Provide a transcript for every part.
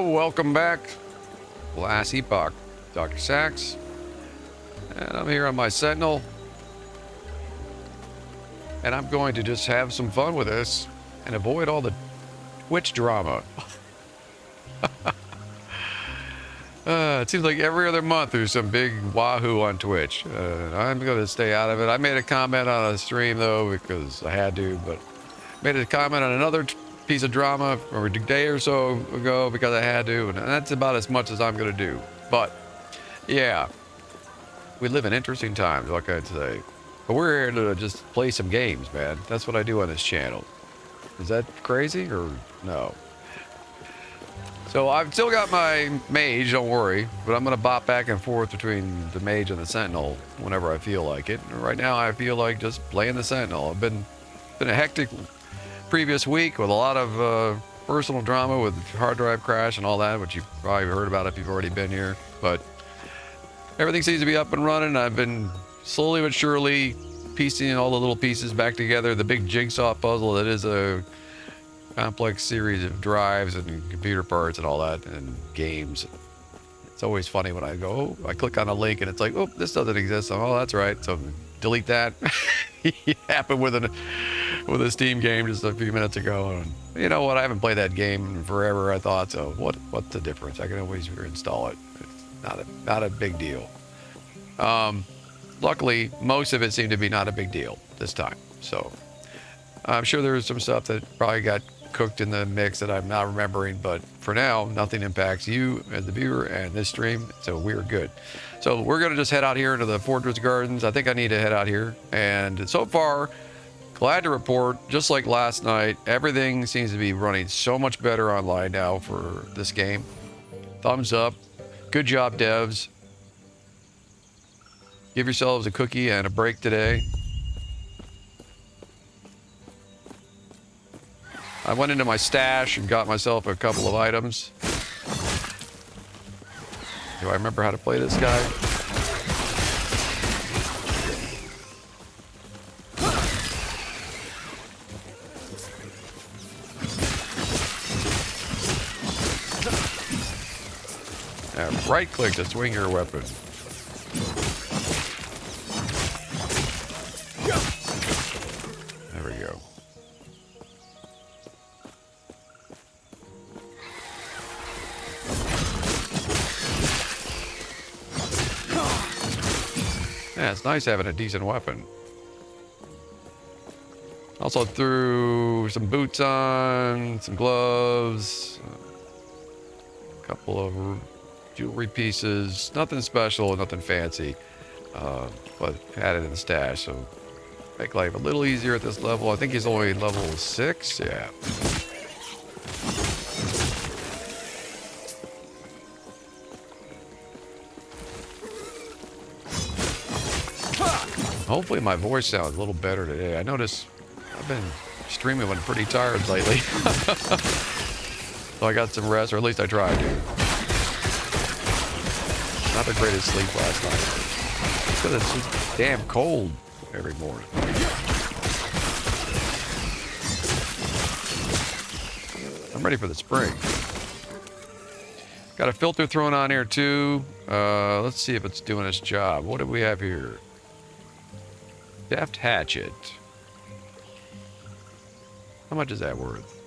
welcome back. Last Epoch, Dr. Sachs. And I'm here on my Sentinel. And I'm going to just have some fun with this and avoid all the Twitch drama. It seems like every other month there's some big wahoo on Twitch. I'm going to stay out of it. I made a comment on a stream, though, because I had to, but made a comment on another piece of drama a day or so ago because I had to, and that's about as much as I'm going to do. But, yeah, we live in interesting times, what can I say? But we're here to just play some games, man. That's what I do on this channel. Is that crazy or no? So I've still got my mage, don't worry, but I'm going to bop back and forth between the mage and the sentinel whenever I feel like it. And right now I feel like just playing the sentinel. I've been a hectic previous week with a lot of personal drama with hard drive crash and all that, which you've probably heard about if you've already been here. But everything seems to be up and running. I've been slowly but surely piecing all the little pieces back together. The big jigsaw puzzle that is a complex series of drives and computer parts and all that and games. It's always funny when I go, I click on a link and it's like, oh, this doesn't exist. Oh, that's right. So delete that. It happened with a Steam game just a few minutes ago. And you know what? I haven't played that game in forever. I thought, so what's the difference? I can always reinstall it. It's not a big deal. Luckily, most of it seemed to be not a big deal this time. So I'm sure there's some stuff that probably got cooked in the mix that I'm not remembering, but for now, nothing impacts you as the viewer and this stream, so we're good. So we're gonna just head out here into the Fortress Gardens. I think I need to head out here, and so far, glad to report, just like last night, everything seems to be running so much better online now for this game. Thumbs up. Good job, devs. Give yourselves a cookie and a break today. I went into my stash and got myself a couple of items. Do I remember how to play this guy? Right click to swing your weapon. There we go. Yeah, it's nice having a decent weapon. Also threw some boots on, some gloves, a couple of jewelry pieces, nothing special, nothing fancy, but had it in the stash, so make life a little easier at this level. I think he's only level 6, yeah. Hopefully my voice sounds a little better today. I notice I've been streaming when pretty tired lately. So I got some rest, or at least I tried to. Not the greatest sleep last night. It's because it's just damn cold every morning. I'm ready for the spring. Got a filter thrown on here too. Let's see if it's doing its job. What do we have here? Deft hatchet. How much is that worth?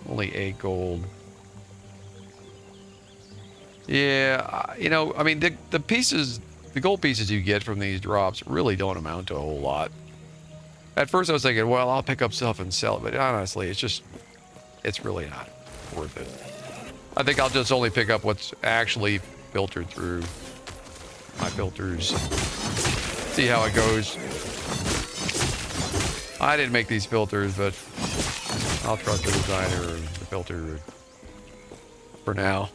Only 8 gold. Yeah, you know, I mean, the pieces, the gold pieces you get from these drops really don't amount to a whole lot. At first I was thinking, well, I'll pick up stuff and sell it, but honestly, it's really not worth it. I think I'll just only pick up what's actually filtered through my filters. See how it goes. I didn't make these filters, but I'll trust the designer and the filter for now.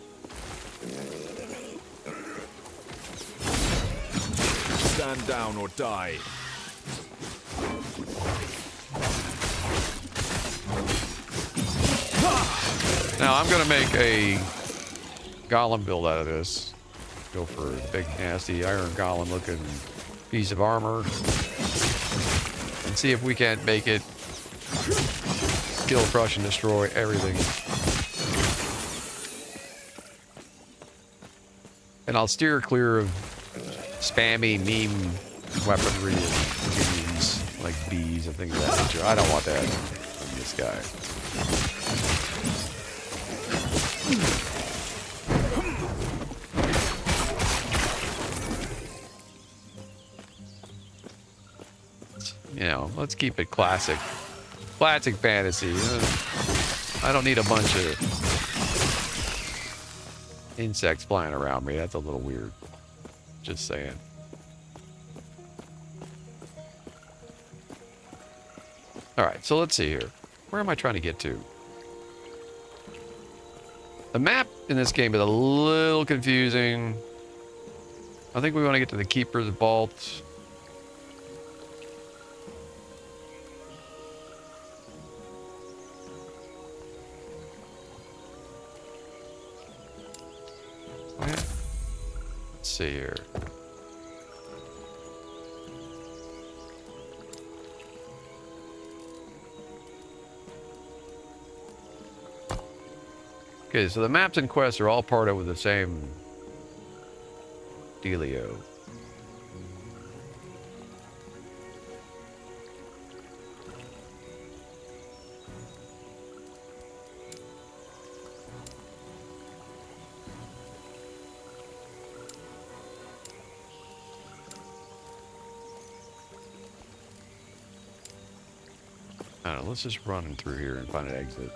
Stand down or die. Now I'm gonna make a golem build out of this. Go for a big nasty iron golem looking piece of armor. And see if we can't make it kill, crush, and destroy everything. And I'll steer clear of spammy meme weaponry and bees, like bees and things of that nature. I don't want that from this guy. You know, let's keep it classic. Classic fantasy. I don't need a bunch of insects flying around me. That's a little weird. Just saying. Alright, so let's see here. Where am I trying to get to? The map in this game is a little confusing. I think we want to get to the Keeper's Vault. Let's see here. Okay, so the maps and quests are all part of the same dealio. I don't know, let's just run through here and find an exit.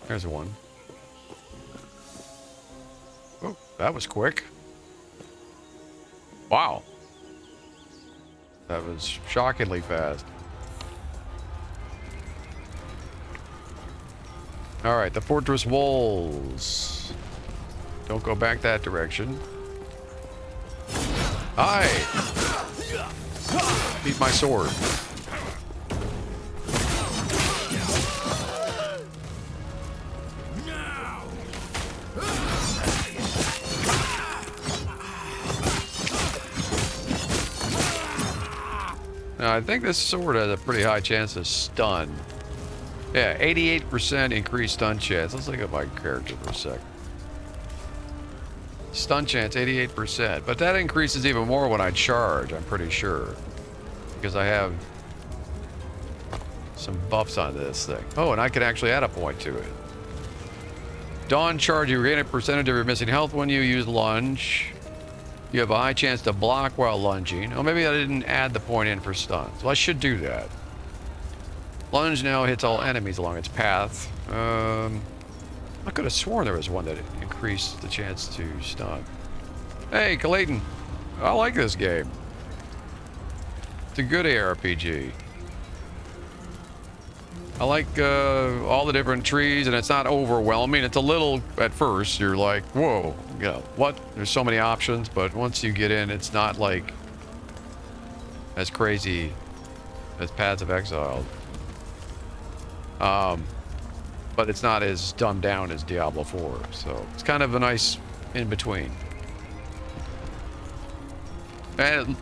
There's one. Oh, that was quick. Wow. That was shockingly fast. All right, the fortress walls. Don't go back that direction. Hi. Beat my sword. Now, I think this sword has a pretty high chance of stun. Yeah, 88% increased stun chance. Let's look at my character for a sec. Stun chance, 88%. But that increases even more when I charge, I'm pretty sure. Because I have some buffs on this thing. Oh, and I can actually add a point to it. Dawn charge, you regain a percentage of your missing health when you use lunge. You have a high chance to block while lunging. Oh, maybe I didn't add the point in for stun. So I should do that. Lunge now hits all enemies along its path. I could have sworn there was one that increased the chance to stun. Hey, Clayton. I like this game. It's a good ARPG. I like all the different trees, and it's not overwhelming. It's a little, at first, you're like, whoa, you know, what? There's so many options, but once you get in, it's not like as crazy as Paths of Exile. But it's not as dumbed down as Diablo 4, so it's kind of a nice in-between. And it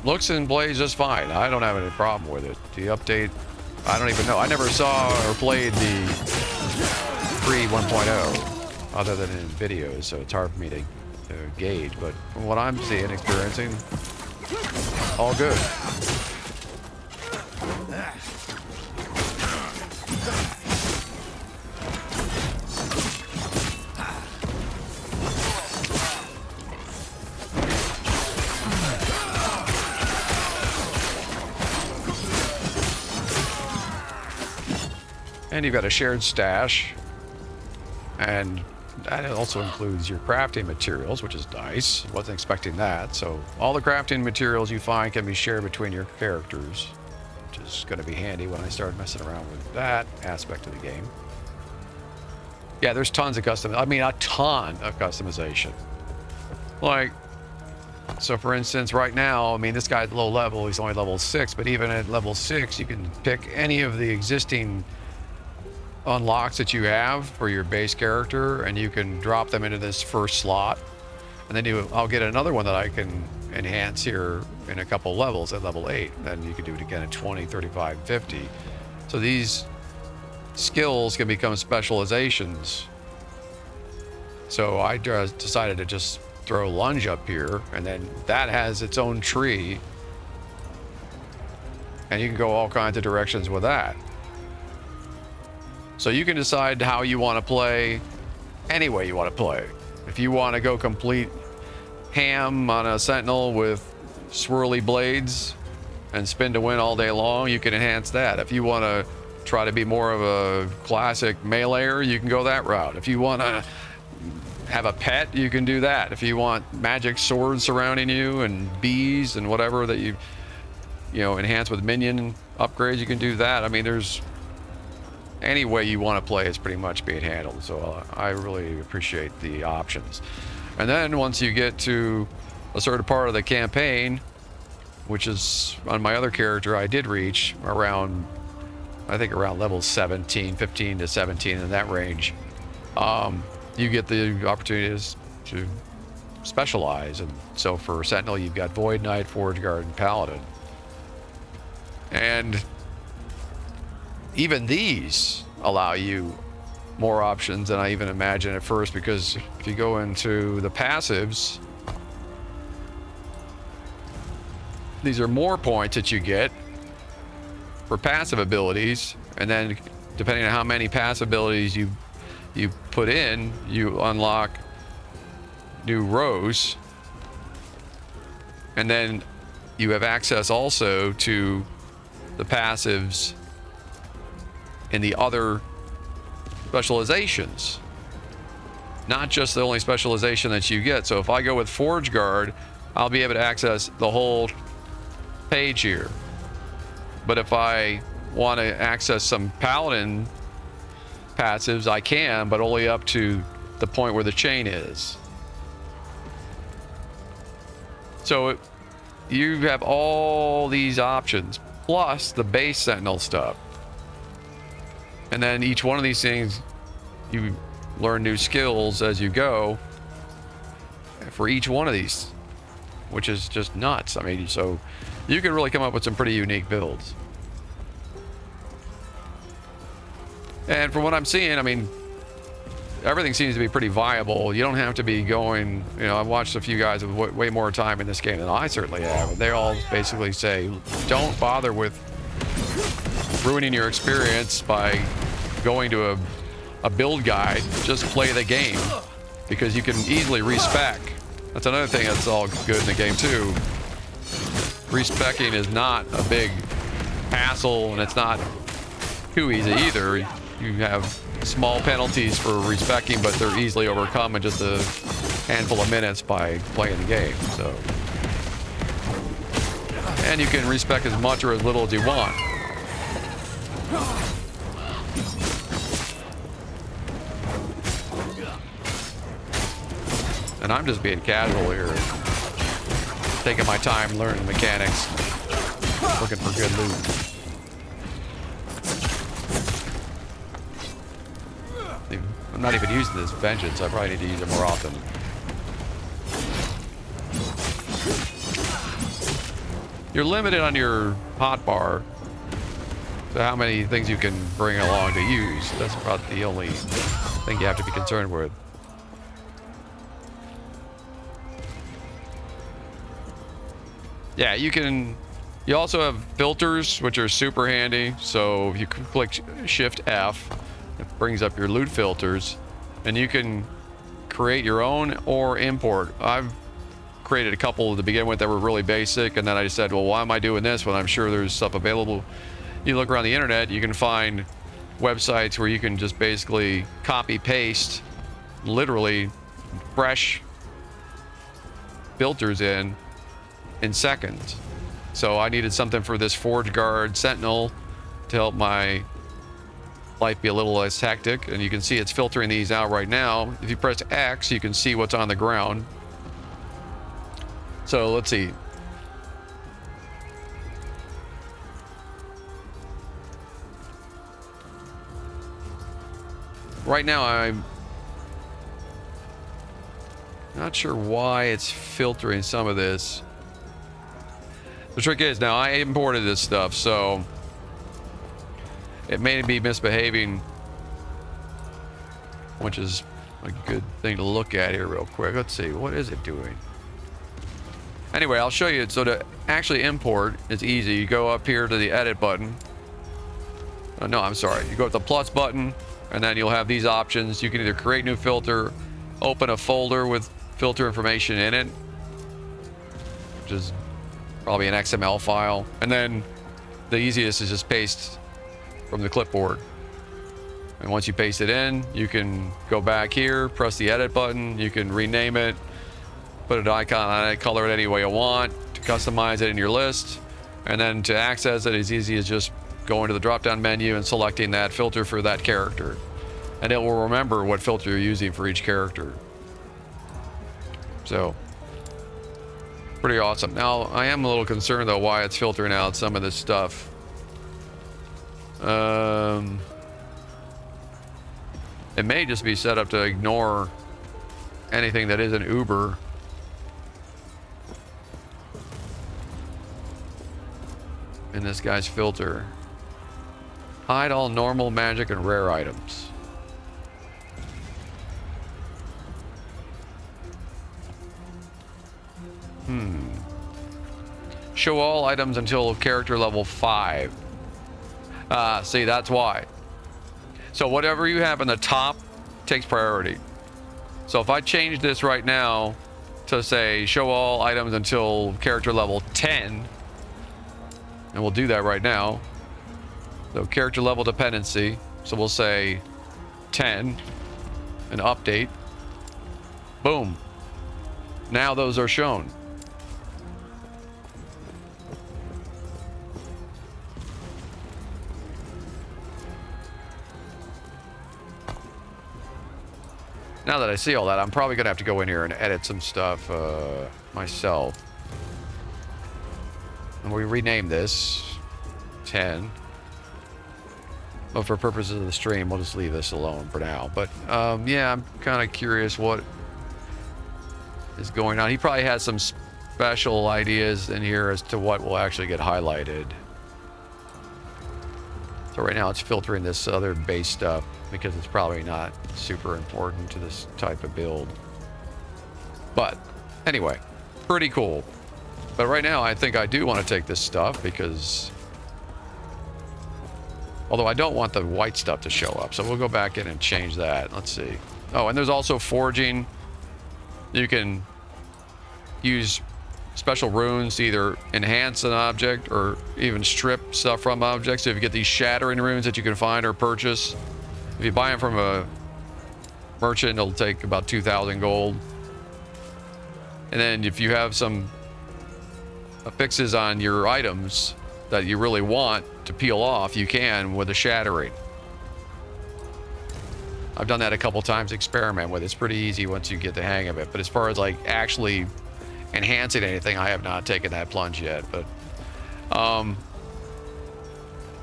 looks and plays just fine. I don't have any problem with it. The update, I don't even know. I never saw or played the pre 1.0 other than in videos, so it's hard for me to gauge. But from what I'm seeing, experiencing, all good. And you've got a shared stash, and that also includes your crafting materials, which is nice. Wasn't expecting that. So all the crafting materials you find can be shared between your characters, which is going to be handy when I start messing around with that aspect of the game. Yeah, there's tons of a ton of customization. Like, so for instance, right now, I mean, this guy's low level, he's only level 6, but even at level 6, you can pick any of the existing unlocks that you have for your base character, and you can drop them into this first slot. And then I'll get another one that I can enhance here in a couple levels at level 8. Then you can do it again at 20, 35, 50. So these skills can become specializations. So I decided to just throw lunge up here, and then that has its own tree, and you can go all kinds of directions with that. So you can decide how you want to play, any way you want to play. If you want to go complete ham on a Sentinel with swirly blades and spin to win all day long, you can enhance that. If you want to try to be more of a classic meleeer, you can go that route. If you want to have a pet, you can do that. If you want magic swords surrounding you and bees and whatever that you enhance with minion upgrades, you can do that. I mean, there's any way you want to play is pretty much being handled. So I really appreciate the options. And then once you get to a certain part of the campaign, which is on my other character, I did reach around, I think around level 17, 15 to 17 in that range. You get the opportunities to specialize. And so for Sentinel, you've got Void Knight, Forge Guard, and Paladin. And even these allow you more options than I even imagined at first, because if you go into the passives, these are more points that you get for passive abilities, and then depending on how many passive abilities you put in, you unlock new rows, and then you have access also to the passives in the other specializations, not just the only specialization that you get. So if I go with Forge Guard, I'll be able to access the whole page here. But if I want to access some Paladin passives, I can, but only up to the point where the chain is. So you have all these options, plus the base Sentinel stuff. And then each one of these things, you learn new skills as you go for each one of these, which is just nuts. I mean, so you can really come up with some pretty unique builds. And from what I'm seeing, I mean, everything seems to be pretty viable. You don't have to be going, I've watched a few guys with way more time in this game than I certainly have. They all basically say, don't bother with ruining your experience by going to a build guide. Just play the game, because you can easily respec. That's another thing that's all good in the game too. Respecing is not a big hassle, and it's not too easy either. You have small penalties for respecing, but they're easily overcome in just a handful of minutes by playing the game. So, and you can respec as much or as little as you want. And I'm just being casual here, taking my time learning mechanics, looking for good loot. I'm not even using this vengeance. I probably need to use it more often. You're limited on your hotbar to how many things you can bring along to use. That's about the only thing you have to be concerned with. Yeah, you also have filters, which are super handy. So if you click Shift F, it brings up your loot filters, and you can create your own or import. I've created a couple to begin with that were really basic, and then I just said, well, why am I doing this when I'm sure there's stuff available? You look around the internet, you can find websites where you can just basically copy paste literally fresh filters in seconds. So I needed something for this Forge Guard Sentinel to help my life be a little less hectic, and you can see it's filtering these out right now. If you press X, you can see what's on the ground. So let's see. Right now, I'm not sure why it's filtering some of this. The trick is, now I imported this stuff, so it may be misbehaving, which is a good thing to look at here real quick. Let's see, what is it doing? Anyway, I'll show you. So to actually import, it's easy. You go up here to the edit button. No, I'm sorry. You go with the plus button, and then you'll have these options. You can either create new filter, open a folder with filter information in it, which is probably an XML file, and then the easiest is just paste from the clipboard. And once you paste it in, you can go back here, press the edit button, you can rename it, put an icon on it, color it any way you want, to customize it in your list, and then to access it as easy as just going to the drop-down menu and selecting that filter for that character. And it will remember what filter you're using for each character. So, pretty awesome. Now, I am a little concerned though why it's filtering out some of this stuff. It may just be set up to ignore anything that isn't Uber. In this guy's filter. Hide all normal, magic, and rare items. Show all items until character level 5. See, that's why. So whatever you have in the top takes priority. So if I change this right now to say show all items until character level 10, and we'll do that right now. So character level dependency. So we'll say 10 and update. Boom. Now those are shown. Now that I see all that, I'm probably going to have to go in here and edit some stuff myself. And we rename this 10. But for purposes of the stream, we'll just leave this alone for now. But yeah, I'm kind of curious what is going on. He probably has some special ideas in here as to what will actually get highlighted. So right now it's filtering this other base stuff because it's probably not super important to this type of build. But anyway, pretty cool. But right now I think I do want to take this stuff because, although I don't want the white stuff to show up, so we'll go back in and change that. Let's see. Oh, and there's also forging. You can use special runes to either enhance an object or even strip stuff from objects. So if you get these shattering runes that you can find or purchase, if you buy them from a merchant, it'll take about 2,000 gold. And then if you have some affixes on your items that you really want to peel off, you can with a shattering. I've done that a couple times, experiment with it. It's pretty easy once you get the hang of it. But as far as like actually enhancing anything, I have not taken that plunge yet. But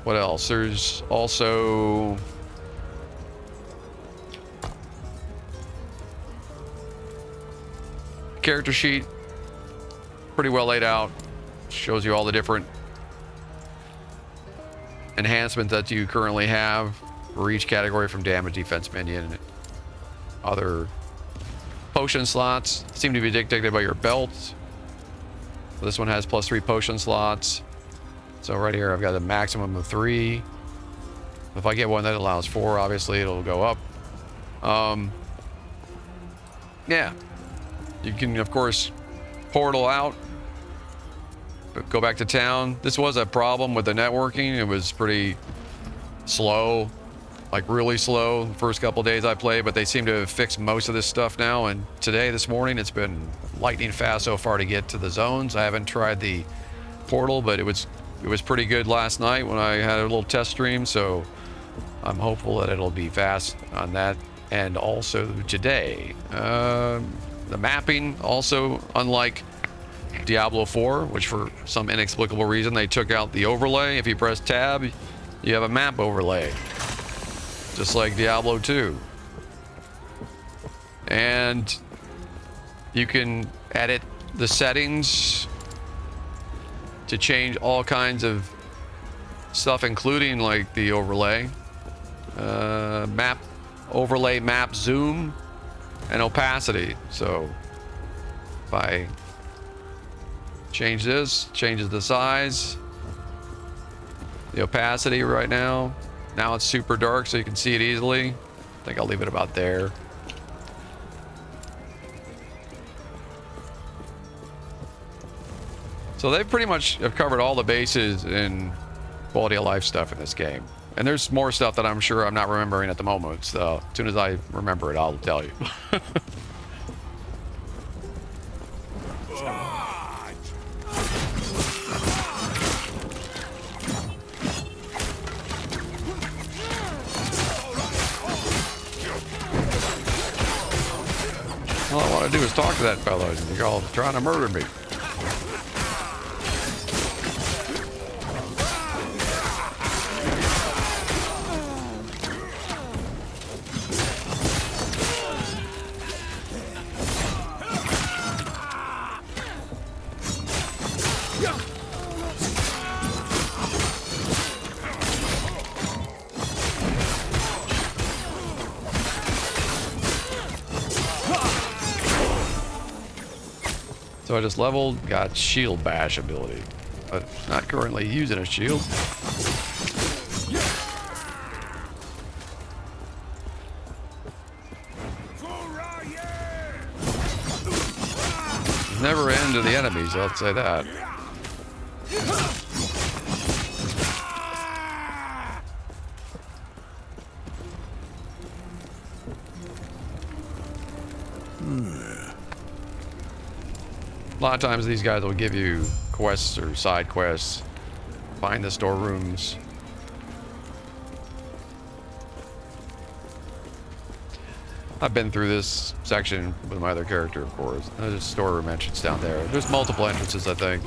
what else? There's also character sheet, pretty well laid out. Shows you all the different enhancements that you currently have for each category, from damage, defense, minion, other potion slots seem to be dictated by your belt. So this one has +3 potion slots. So right here I've got a maximum of 3. If I get one that allows 4, obviously it'll go up. Yeah, you can of course portal out, but go back to town. This was a problem with the networking. It was pretty slow, like really slow the first couple days I played, but they seem to have fixed most of this stuff now. And today, this morning, it's been lightning fast so far to get to the zones. I haven't tried the portal, but it was pretty good last night when I had a little test stream. So I'm hopeful that it'll be fast on that. And also today, the mapping also, unlike Diablo 4, which for some inexplicable reason they took out the overlay. If you press tab, you have a map overlay, just like Diablo 2. And you can edit the settings to change all kinds of stuff, including like the overlay, map overlay, map zoom, and opacity. So if I change this, changes the size, the opacity right now. Now it's super dark so you can see it easily. I think I'll leave it about there. So they pretty much have covered all the bases in quality of life stuff in this game. And there's more stuff that I'm sure I'm not remembering at the moment. So as soon as I remember it, I'll tell you. All I want to do is talk to that fellow, and you're all trying to murder me. So I just leveled, got shield bash ability, but not currently using a shield. There's never an end to the enemies, I'll say that. A lot of times these guys will give you quests or side quests. Find the storerooms. I've been through this section with my other character, of course. There's a storeroom entrance down there. There's multiple entrances, I think.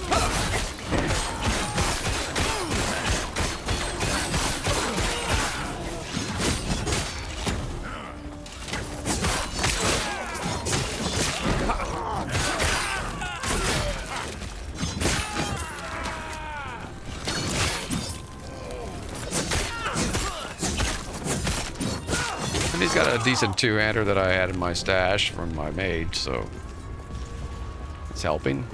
And he's got a decent two-hander that I had in my stash from my mage, so it's helping.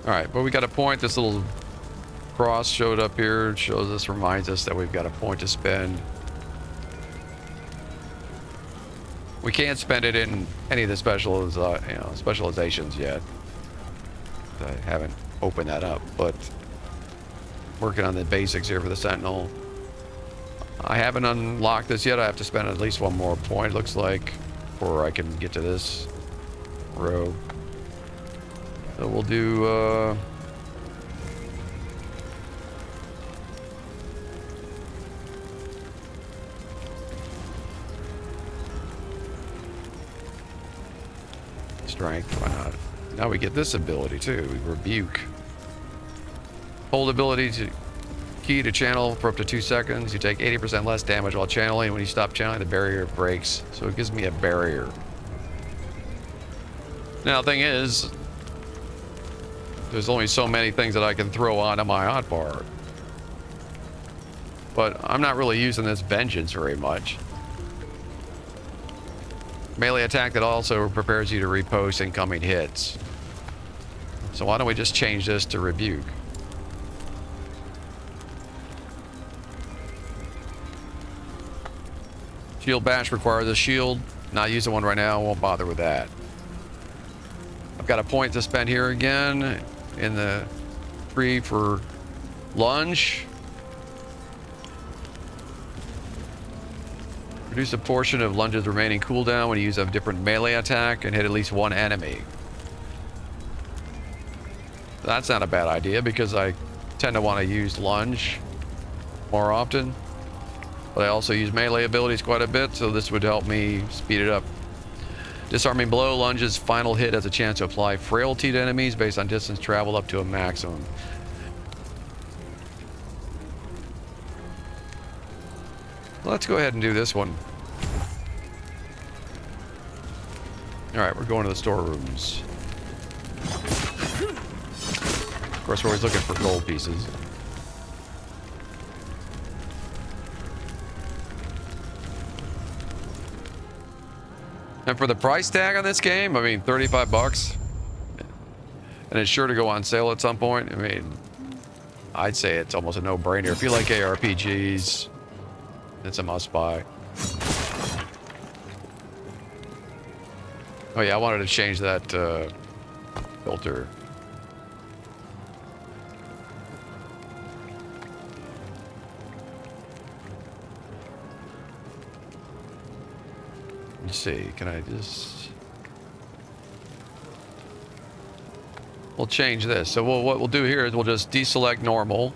Alright, but we got a point. This little cross showed up here. It shows us, reminds us that we've got a point to spend. We can't spend it in any of the specializations yet. I haven't opened that up, but working on the basics here for the Sentinel. I haven't unlocked this yet. I have to spend at least one more point, looks like, before I can get to this row. So we'll do strength, why not? Now we get this ability too, rebuke. Hold ability to key to channel for up to 2 seconds. You take 80% less damage while channeling. When you stop channeling, the barrier breaks. So it gives me a barrier. Now the thing is, there's only so many things that I can throw onto my hotbar. But I'm not really using this vengeance very much. Melee attack that also prepares you to repost incoming hits. So why don't we just change this to rebuke? Shield bash requires a shield. Not using one right now, won't bother with that. I've got a point to spend here again in the tree for lunge. Reduce a portion of lunge's remaining cooldown when you use a different melee attack and hit at least one enemy. That's not a bad idea because I tend to want to use lunge more often. But I also use melee abilities quite a bit, so this would help me speed it up. Disarming blow, lunge's final hit has a chance to apply frailty to enemies based on distance traveled up to a maximum. Let's go ahead and do this one. Alright, we're going to the storerooms. Of course, we're always looking for gold pieces. And for the price tag on this game, I mean, 35 bucks. And it's sure to go on sale at some point. I mean, I'd say it's almost a no-brainer. If you like ARPGs, it's a must-buy. Oh yeah, I wanted to change that filter. Let's see, can I just... We'll change this. So what we'll do here is we'll just deselect normal.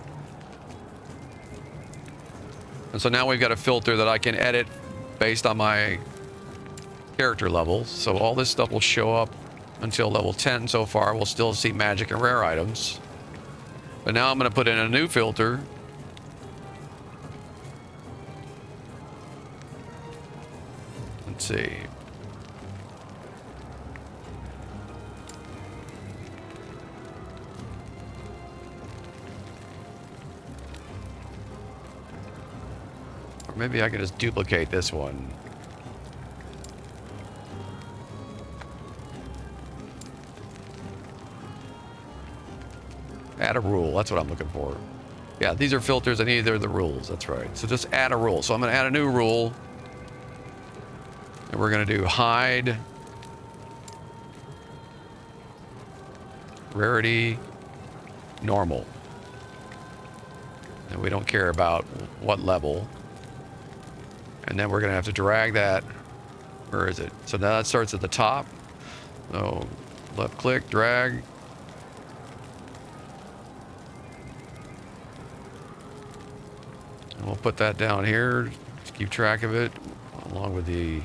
And so now we've got a filter that I can edit based on my character levels. So all this stuff will show up until level 10 so far. We'll still see magic and rare items. But now I'm going to put in a new filter. Let's see. Or maybe I can just duplicate this one. Add a rule. That's what I'm looking for. Yeah, these are filters and these are the rules. That's right. So just add a rule. So I'm going to add a new rule. And we're going to do hide, rarity, normal. And we don't care about what level. And then we're going to have to drag that. Where is it? So now that starts at the top. So left click, drag. And we'll put that down here to keep track of it, along with the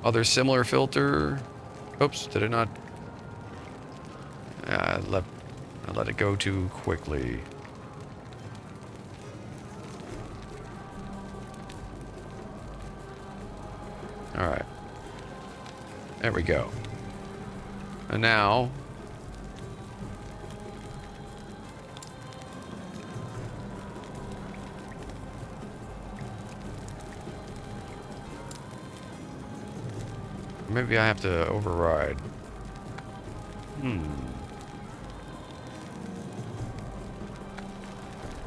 other similar filter. Oops, did it not? I let it go too quickly. All right. There we go. And now maybe I have to override.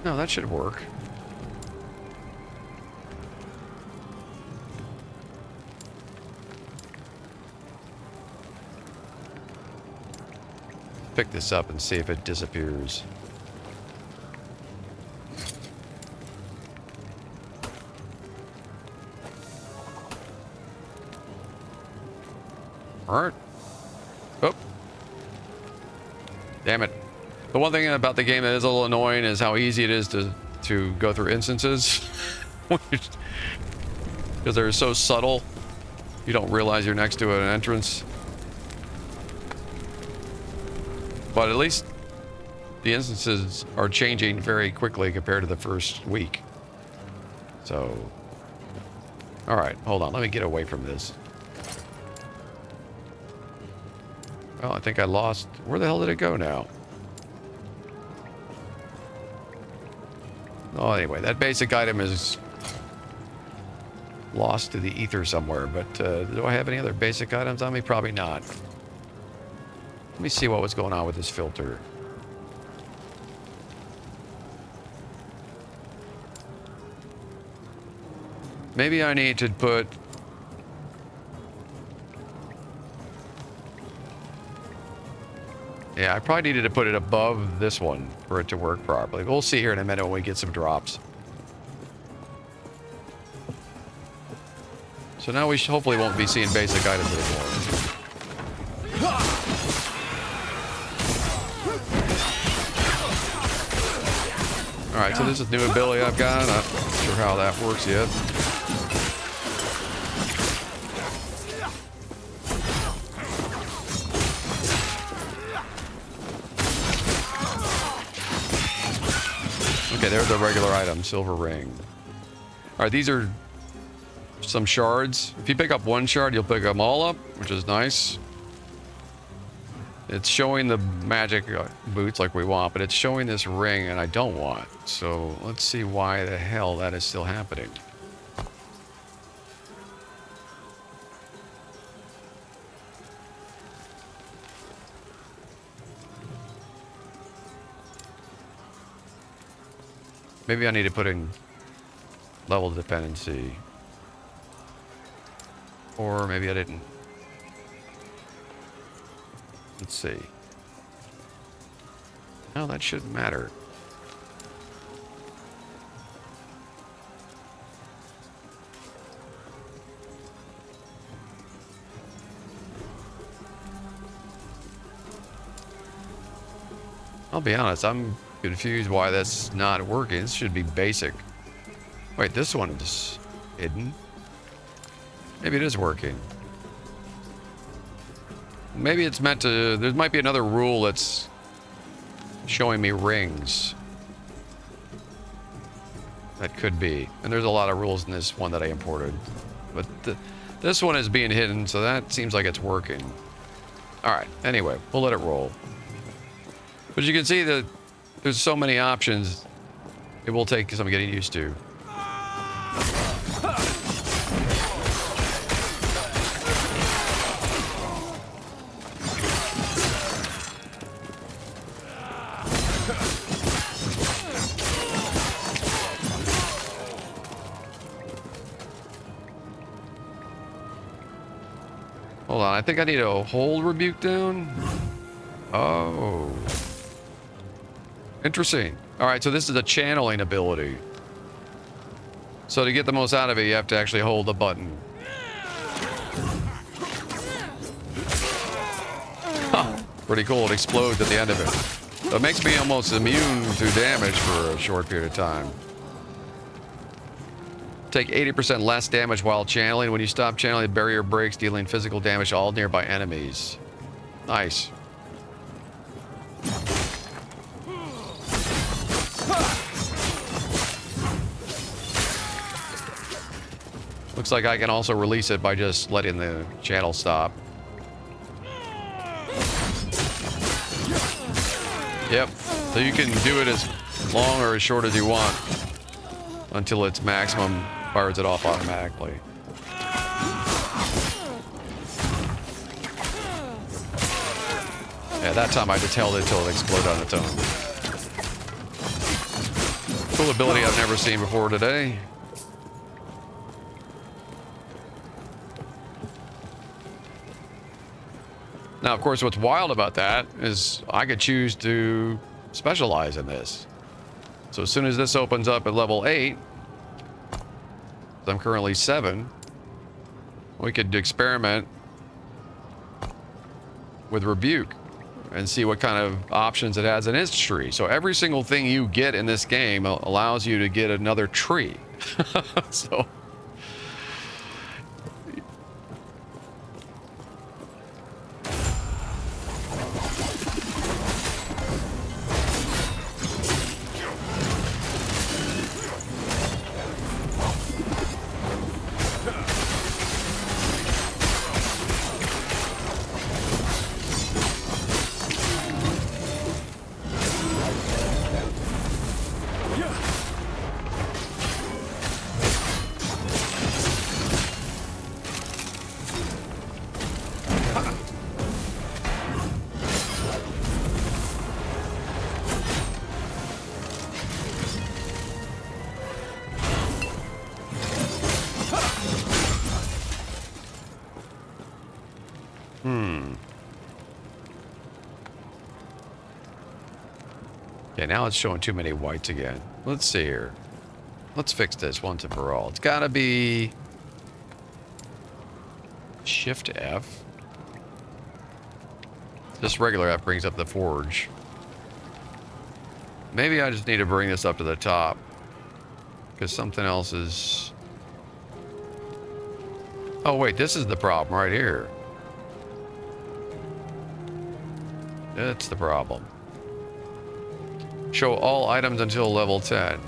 No, that should work. Pick this up and see if it disappears. Alright. Oh. Damn it. The one thing about the game that is a little annoying is how easy it is to go through instances. Because they're so subtle. You don't realize you're next to an entrance. But at least the instances are changing very quickly compared to the first week. So, all right, hold on. Let me get away from this. Well, I think I lost. Where the hell did it go now? Oh, anyway, that basic item is lost to the ether somewhere. But do I have any other basic items on me? Probably not. Let me see what was going on with this filter. Maybe I need to put... Yeah, I probably needed to put it above this one for it to work properly. We'll see here in a minute when we get some drops. So now we hopefully won't be seeing basic items anymore. Alright, so this is new ability I've got. Not sure how that works yet. Okay, there's a regular item, silver ring. Alright, these are some shards. If you pick up one shard, you'll pick them all up, which is nice. It's showing the magic boots like we want, but it's showing this ring and I don't want. So let's see why the hell that is still happening. Maybe I need to put in level dependency. Or maybe I didn't. Let's see. No, that shouldn't matter. I'll be honest, I'm confused why that's not working. This should be basic. Wait, this one is hidden. Maybe it is working. Maybe it's meant to... There might be another rule that's showing me rings. That could be. And there's a lot of rules in this one that I imported. But this one is being hidden, so that seems like it's working. Alright, anyway, we'll let it roll. But you can see that there's so many options, it will take some getting used to. Hold on, I think I need to hold rebuke down. Oh. Interesting. Alright, so this is a channeling ability. So to get the most out of it, you have to actually hold the button. Huh. Pretty cool, it explodes at the end of it. So it makes me almost immune to damage for a short period of time. Take 80% less damage while channeling. When you stop channeling, the barrier breaks, dealing physical damage to all nearby enemies. Nice. Looks like I can also release it by just letting the channel stop. Yep. So you can do it as long or as short as you want until its maximum fires it off automatically. Yeah, that time I just held it until it exploded on its own. Cool ability I've never seen before today. Now, of course, what's wild about that is I could choose to specialize in this. So as soon as this opens up at level 8, I'm currently 7, we could experiment with Rebuke and see what kind of options it has in its tree. So every single thing you get in this game allows you to get another tree. So... Okay, now it's showing too many whites again. Let's see here. Let's fix this once and for all. It's gotta be... Shift F. Just regular F brings up the forge. Maybe I just need to bring this up to the top. Because something else is... Oh wait, this is the problem right here. That's the problem. Show all items until level 10.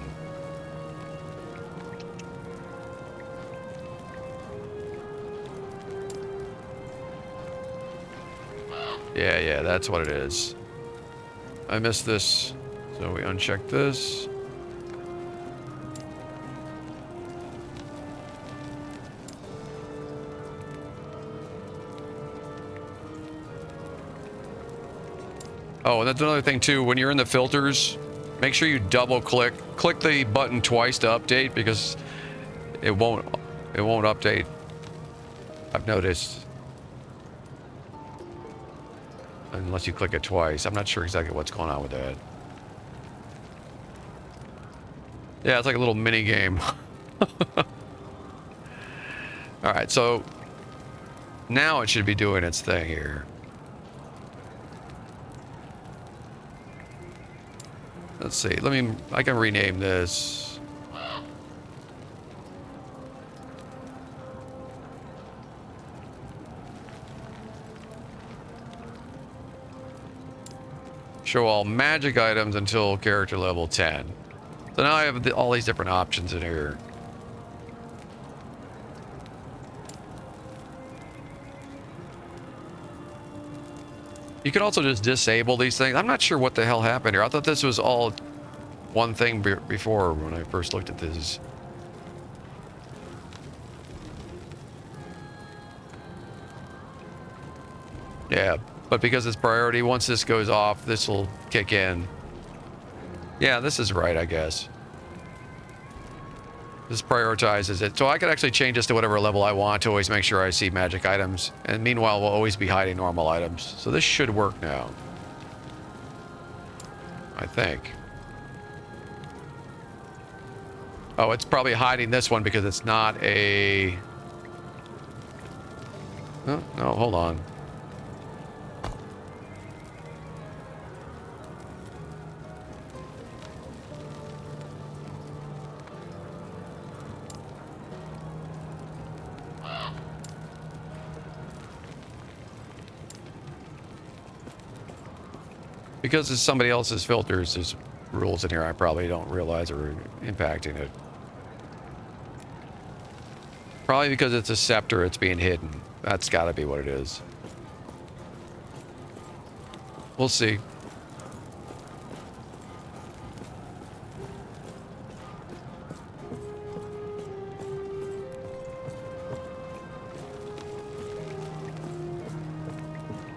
Yeah, that's what it is. I missed this, so we uncheck this. Oh, and that's another thing too, when you're in the filters, make sure you double click the button twice to update, because it won't update. I've noticed. Unless you click it twice. I'm not sure exactly what's going on with that. Yeah, it's like a little mini game. Alright, so now it should be doing its thing here. Let's see. I can rename this. Show all magic items until character level 10. So now I have all these different options in here. You can also just disable these things. I'm not sure what the hell happened here. I thought this was all one thing before when I first looked at this. Yeah, but because it's priority, once this goes off, this will kick in. Yeah, this is right, I guess. This prioritizes it. So I could actually change this to whatever level I want to always make sure I see magic items. And meanwhile, we'll always be hiding normal items. So this should work now. I think. Oh, it's probably hiding this one because it's not a... Oh, no, hold on. Because it's somebody else's filters, there's rules in here I probably don't realize are impacting it. Probably because it's a scepter, it's being hidden. That's gotta be what it is. We'll see.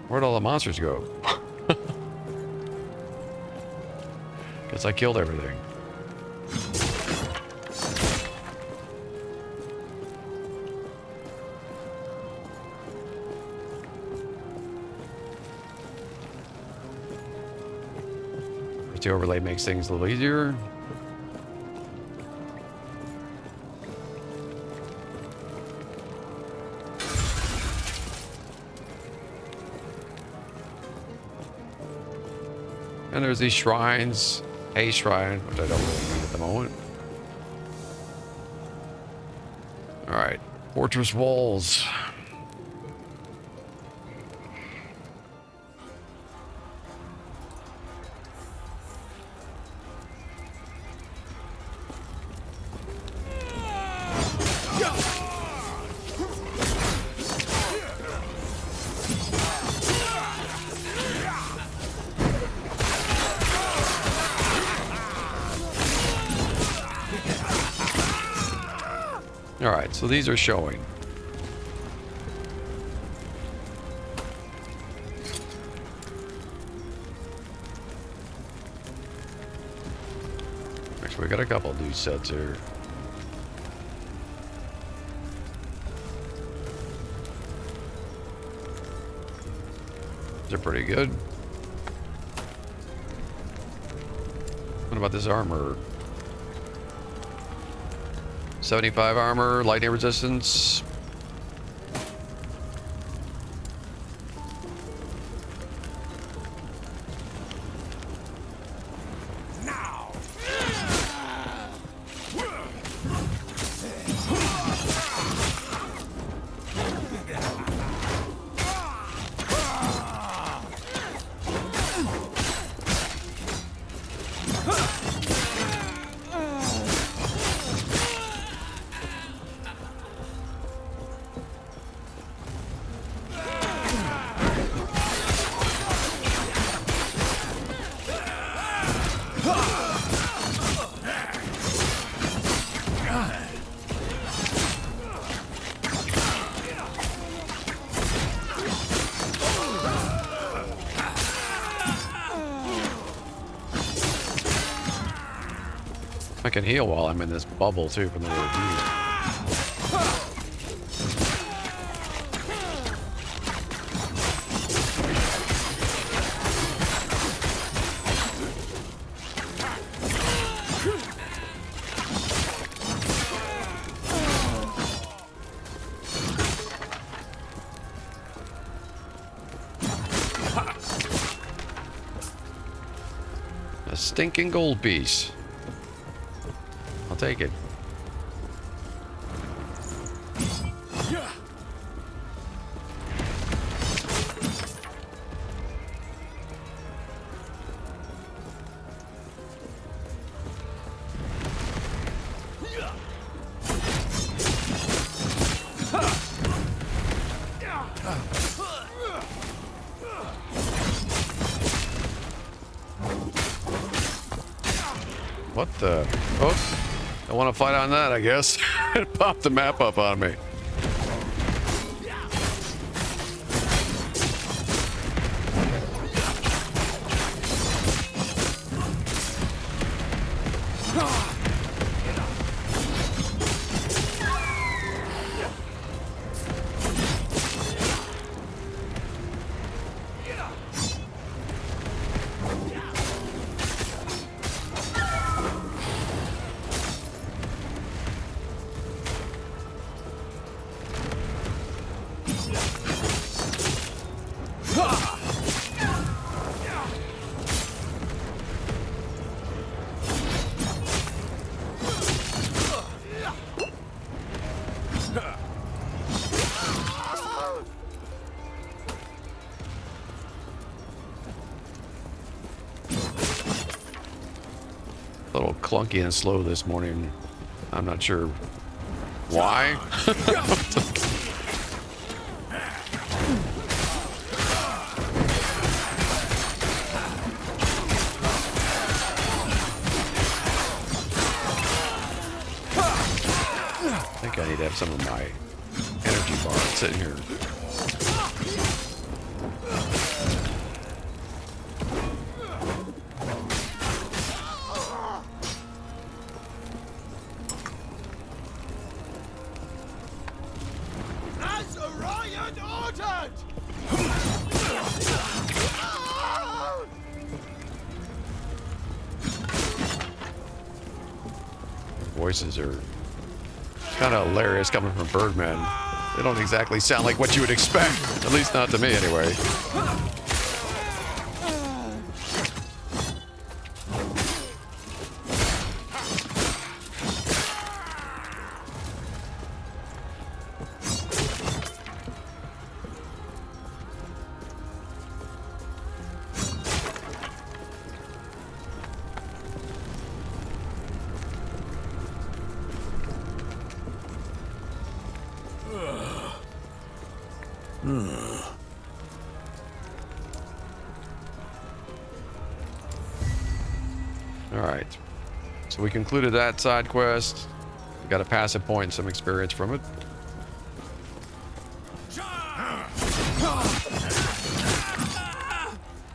Where'd all the monsters go? Guess I killed everything. The overlay makes things a little easier. And there's these shrines. A shrine, which I don't really need at the moment. Alright. Fortress walls. Alright, so these are showing. Actually, we got a couple of these sets here. They're pretty good. What about this armor? 75 armor, lightning resistance. can heal while I'm in this bubble too from the review. A stinking gold piece. I'll take it. What the? Oh, I want to fight on that, I guess. It popped the map up on me. A little clunky and slow this morning. I'm not sure why. I think I need to have some of my energy bar sitting here. Voices are kind of hilarious coming from Birdman. They don't exactly sound like what you would expect, at least not to me anyway. Alright, so we concluded that side quest. We got a passive point and some experience from it.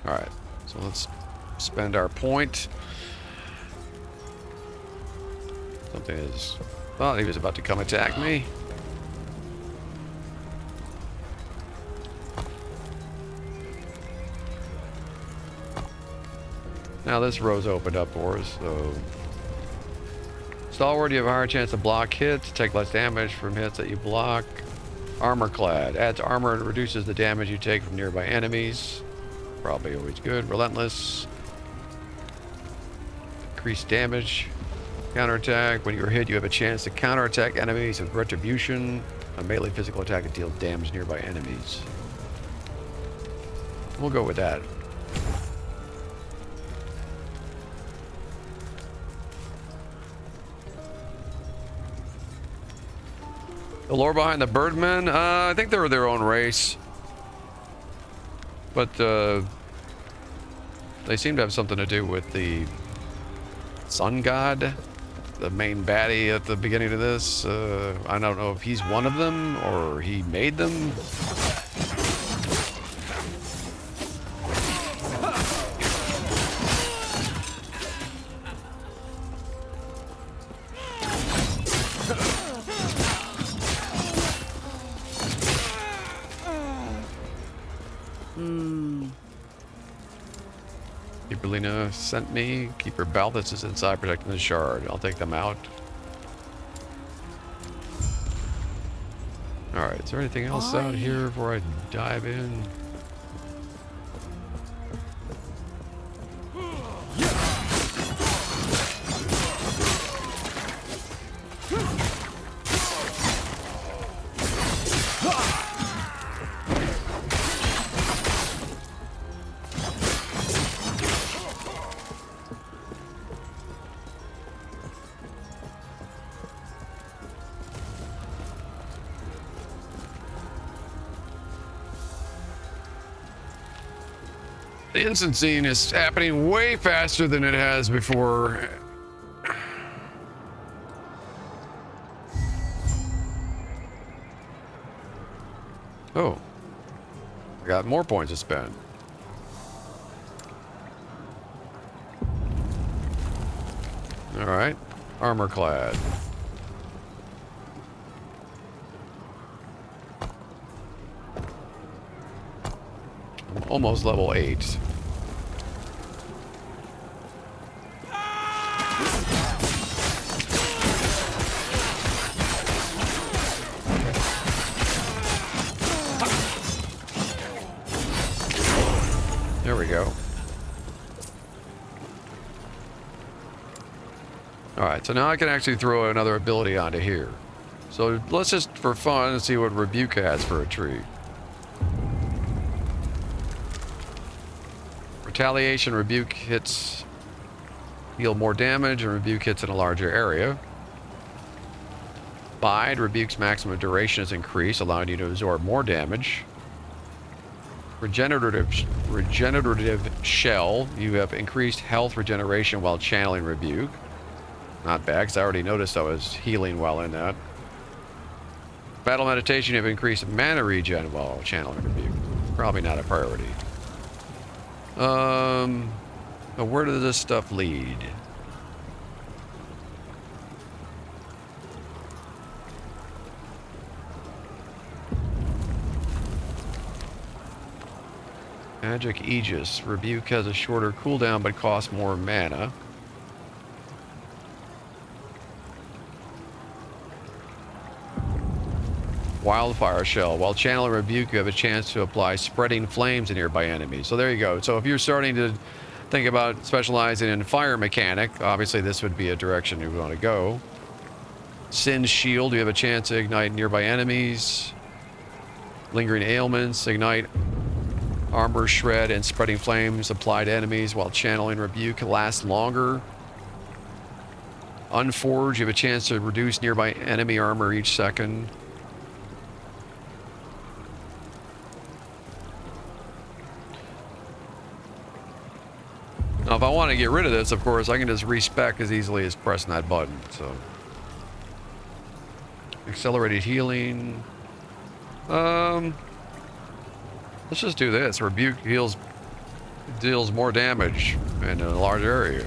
Alright, so let's spend our point. Something is... Oh, he was about to come attack me. Now this row's opened up for us, so... Stalwart, you have a higher chance to block hits, take less damage from hits that you block. Armor clad, adds armor and reduces the damage you take from nearby enemies. Probably always good. Relentless. Increased damage. Counterattack, when you're hit you have a chance to counterattack enemies with retribution. A melee physical attack that deals damage to nearby enemies. We'll go with that. The lore behind the Birdmen? I think they were their own race. But, they seem to have something to do with the Sun God, the main baddie at the beginning of this. I don't know if he's one of them or he made them. Keeperlina sent me. Keeper Balthus is inside protecting the shard. I'll take them out. Alright, is there anything else out here before I dive in? The instancing is happening way faster than it has before. Oh, I got more points to spend. All right, armor clad. I'm almost level 8. There we go. Alright, so now I can actually throw another ability onto here. So let's just, for fun, see what Rebuke has for a tree. Retaliation, Rebuke hits deal more damage, and Rebuke hits in a larger area. Bide, Rebuke's maximum duration is increased, allowing you to absorb more damage. Regenerative Shell, you have increased health regeneration while channeling Rebuke. Not bad, because I already noticed I was healing while in that. Battle Meditation, you have increased mana regen while channeling Rebuke. Probably not a priority. Now where does this stuff lead? Magic Aegis. Rebuke has a shorter cooldown but costs more mana. Wildfire Shell. While channeling Rebuke, you have a chance to apply spreading flames to nearby enemies. So there you go. So if you're starting to think about specializing in fire mechanic, obviously this would be a direction you want to go. Sin's Shield. You have a chance to ignite nearby enemies. Lingering Ailments. Ignite Armor Shred and Spreading Flames apply to enemies while channeling Rebuke lasts longer. Unforge, you have a chance to reduce nearby enemy armor each second. Now if I want to get rid of this, of course, I can just respec as easily as pressing that button. So, accelerated healing. Let's just do this. Rebuke deals more damage in a large area.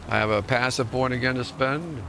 I have a passive point again to spend.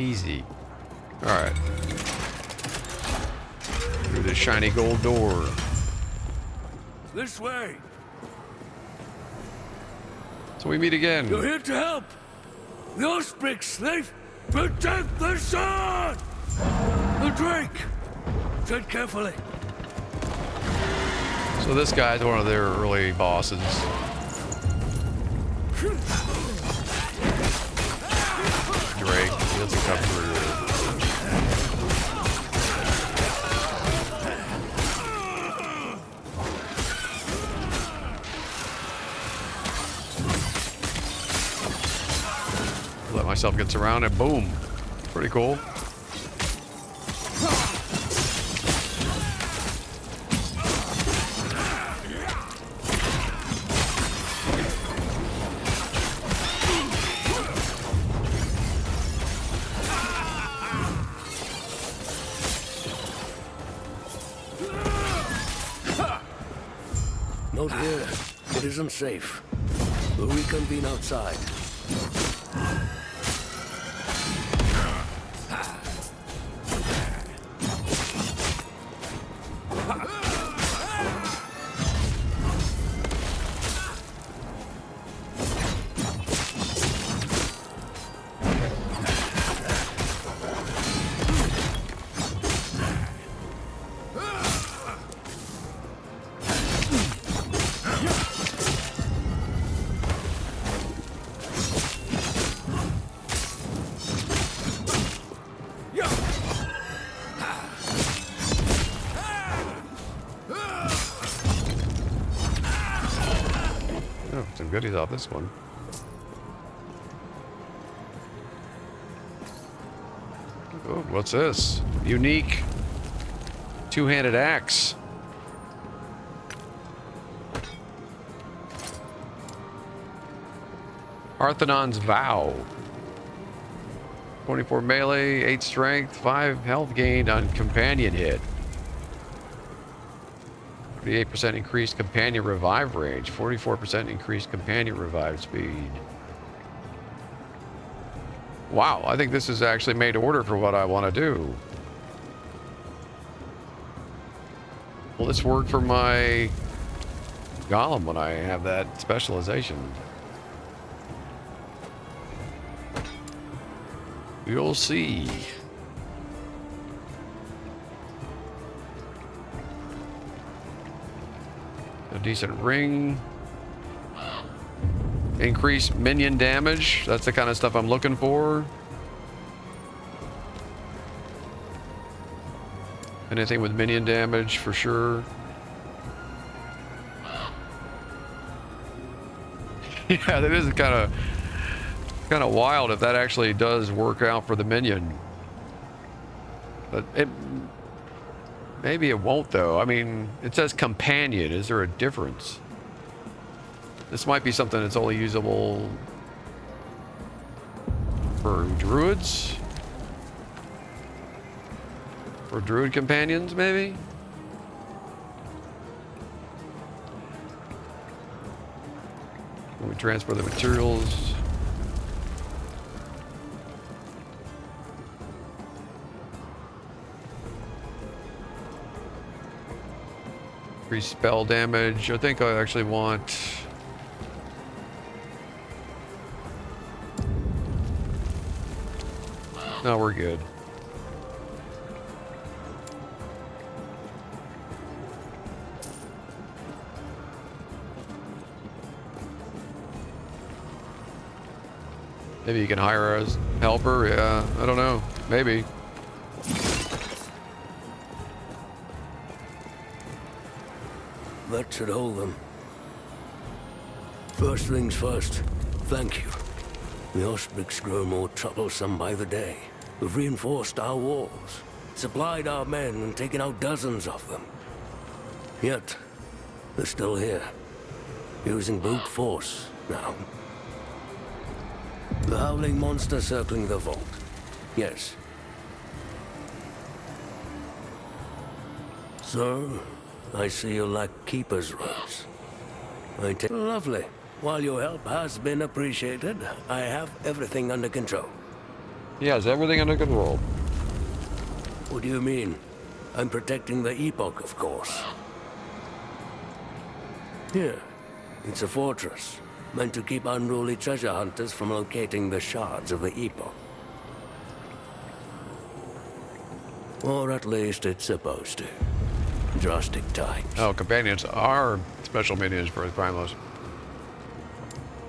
Easy. Alright. Through the shiny gold door. This way. So we meet again. You're here to help. Those big slave protect the sun. The Drake. Tread carefully. So So this guy's one of their early bosses. Drake, he doesn't come through. Let myself get surrounded, boom. Pretty cool. Not here. It isn't safe. We'll reconvene outside. Some goodies off this one. Oh, what's this? Unique two-handed axe. Parthenon's Vow. 24 melee, 8 strength, 5 health gained on companion hit. 38% increased companion revive range, 44% increased companion revive speed. Wow, I think this is actually made to order for what I want to do. Will this work for my Golem when I have that specialization? You'll see. A decent ring. Increased minion damage. That's the kind of stuff I'm looking for. Anything with minion damage for sure. Yeah, that is kind of wild if that actually does work out for the minion. But maybe it won't though. I mean, it says companion. Is there a difference? This might be something that's only usable for druids? For druid companions, maybe? When we transfer the materials. Increase spell damage. I think I actually want... No, we're good. Maybe you can hire a helper. Yeah, I don't know. Maybe. That should hold them. First things first, thank you. The Osprix grow more troublesome by the day. We've reinforced our walls, supplied our men, and taken out dozens of them. Yet, they're still here, using brute force now. The howling monster circling the vault. Yes. Sir, I see you lack keeper's robes. Lovely. While your help has been appreciated, I have everything under control. He has everything under control. What do you mean? I'm protecting the Epoch, of course. Here, it's a fortress, meant to keep unruly treasure hunters from locating the shards of the Epoch. Or at least it's supposed to. Drastic times. Oh, companions are special minions for the Primos.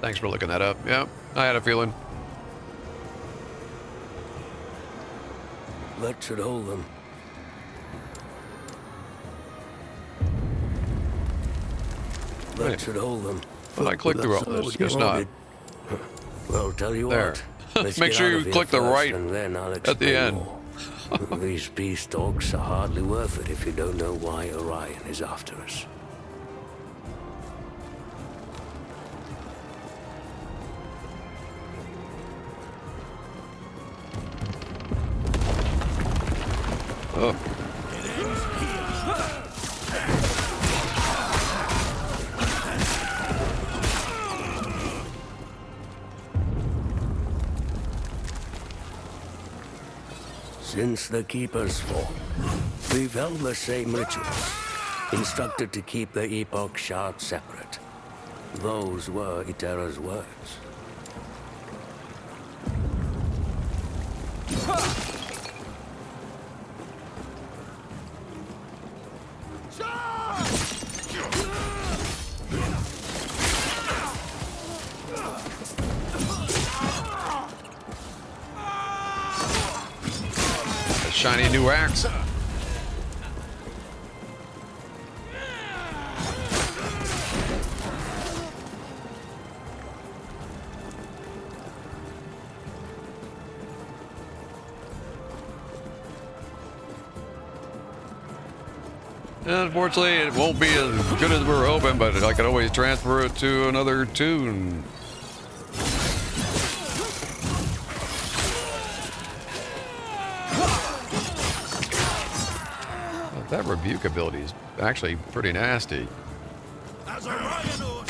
Thanks for looking that up. Yeah, I had a feeling. That should hold them. That Wait. should hold them. Well, I clicked through all this. Guess not. Well, tell you There. what. Let's Make get sure out you of here click the first, right and then I'll at the explain end. more. These beast dogs are hardly worth it if you don't know why Orion is after us. Oh. Since the Keeper's fall, we've held the same rituals, instructed to keep the Epoch shards separate. Those were Itera's words. A shiny new axe. Unfortunately, it won't be as good as we're hoping, but I can always transfer it to another tune. Oh, that rebuke ability is actually pretty nasty. As Orion ordered.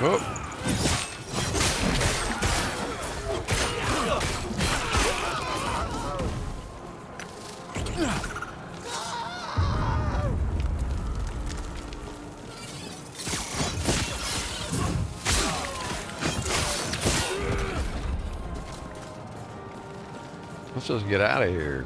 Oh. Let's just get out of here.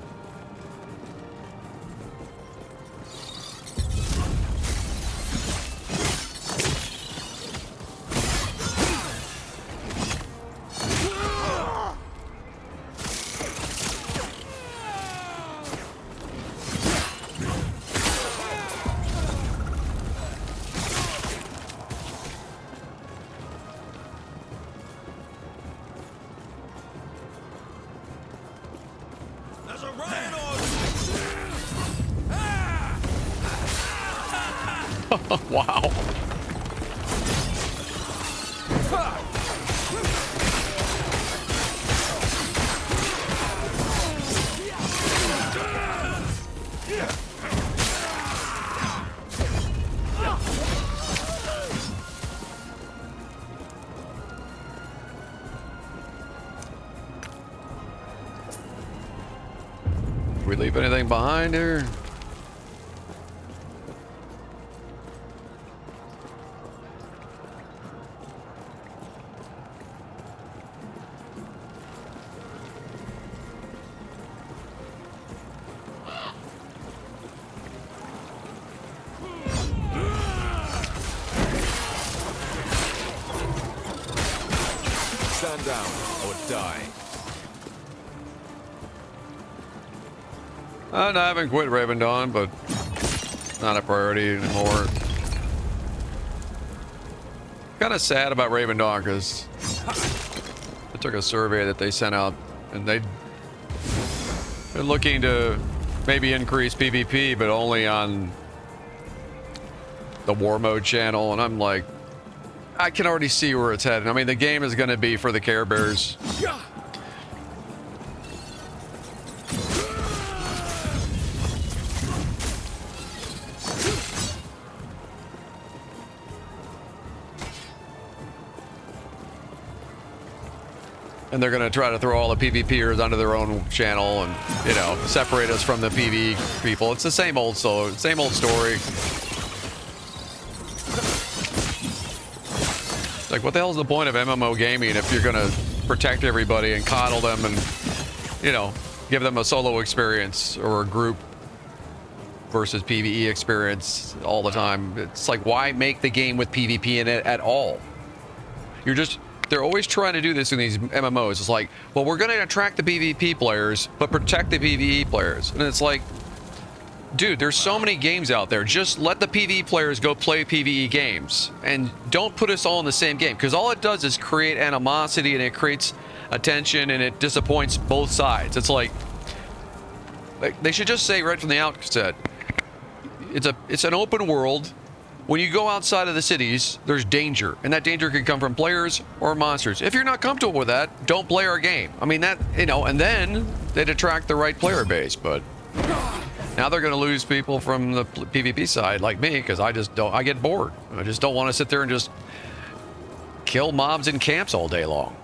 As Orion ordered. Wow. Did we leave anything behind here? Stand down or die. I haven't quit Raven Dawn, but not a priority anymore. Kind of sad about Raven Dawn because I took a survey that they sent out and they're looking to maybe increase PvP, but only on the war mode channel. And I'm like, I can already see where it's heading. I mean, the game is going to be for the Care Bears. And they're going to try to throw all the PvPers onto their own channel and, you know, separate us from the PvE people. It's the same old story. Like, what the hell is the point of MMO gaming if you're going to protect everybody and coddle them and, you know, give them a solo experience or a group versus PvE experience all the time? It's like, why make the game with PvP in it at all? They're always trying to do this in these MMOs. It's like, well, we're going to attract the PvP players, but protect the PvE players. And it's like, dude, there's so many games out there. Just let the PvE players go play PvE games. And don't put us all in the same game. Because all it does is create animosity, and it creates attention, and it disappoints both sides. It's like they should just say right from the outset, it's an open world. When you go outside of the cities, there's danger, and that danger can come from players or monsters. If you're not comfortable with that, don't play our game. I mean, that, you know, and then they'd attract the right player base, but now they're going to lose people from the PvP side like me, because I get bored. I just don't want to sit there and just kill mobs in camps all day long.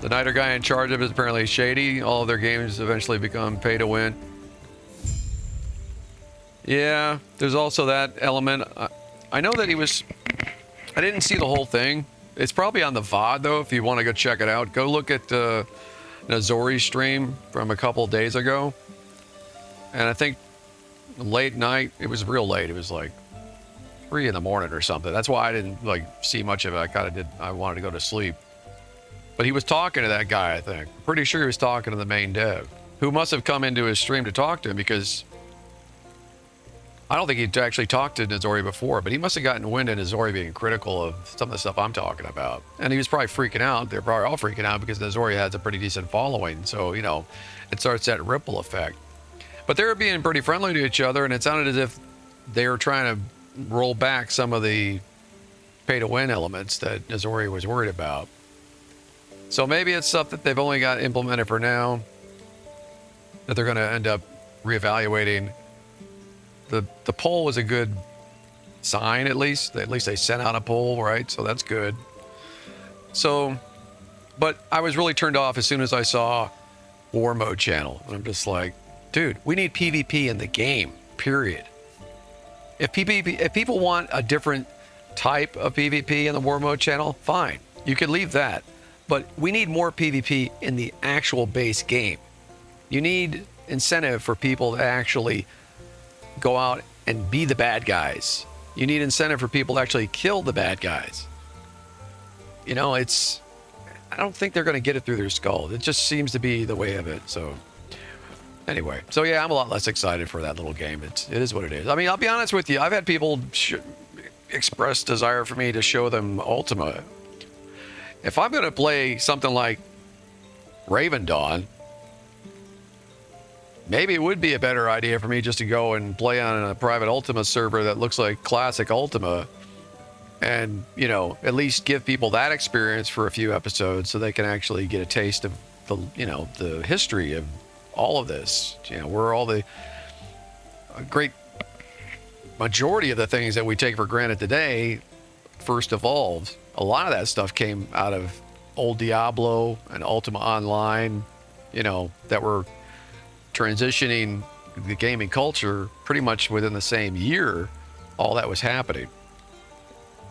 The Niter guy in charge of it is apparently shady. All of their games eventually become pay to win. Yeah, there's also that element. I know that I didn't see the whole thing. It's probably on the VOD, though, if you want to go check it out. Go look at Nazori's stream from a couple days ago. And I think late night, it was real late. It was like 3 in the morning or something. That's why I didn't see much of it. I wanted to go to sleep. But he was talking to that guy, I think. Pretty sure he was talking to the main dev, who must have come into his stream to talk to him, because I don't think he'd actually talked to Nazori before, but he must have gotten wind of Nazori being critical of some of the stuff I'm talking about. And he was probably freaking out. They're probably all freaking out because Nazori has a pretty decent following. So, you know, it starts that ripple effect. But they were being pretty friendly to each other, and it sounded as if they were trying to roll back some of the pay-to-win elements that Nazori was worried about. So maybe it's stuff that they've only got implemented for now, that they're going to end up reevaluating. The poll was a good sign, at least. At least they sent out a poll, right? So that's good. So, but I was really turned off as soon as I saw War Mode channel. And I'm just like, dude, we need PvP in the game, period. If people want a different type of PvP in the War Mode channel, fine. You could leave that. But we need more PvP in the actual base game. You need incentive for people to actually go out and be the bad guys. You need incentive for people to actually kill the bad guys. You know, I don't think they're going to get it through their skull. It just seems to be the way of it. So anyway, so yeah, I'm a lot less excited for that little game. It is what it is. I mean, I'll be honest with you. I've had people express desire for me to show them Ultima. If I'm going to play something like Raven Dawn, maybe it would be a better idea for me just to go and play on a private Ultima server that looks like classic Ultima, and, you know, at least give people that experience for a few episodes so they can actually get a taste of the, you know, the history of all of this. You know, where all the great majority of the things that we take for granted today first evolved. A lot of that stuff came out of old Diablo and Ultima Online, you know, that were transitioning the gaming culture pretty much within the same year. All that was happening.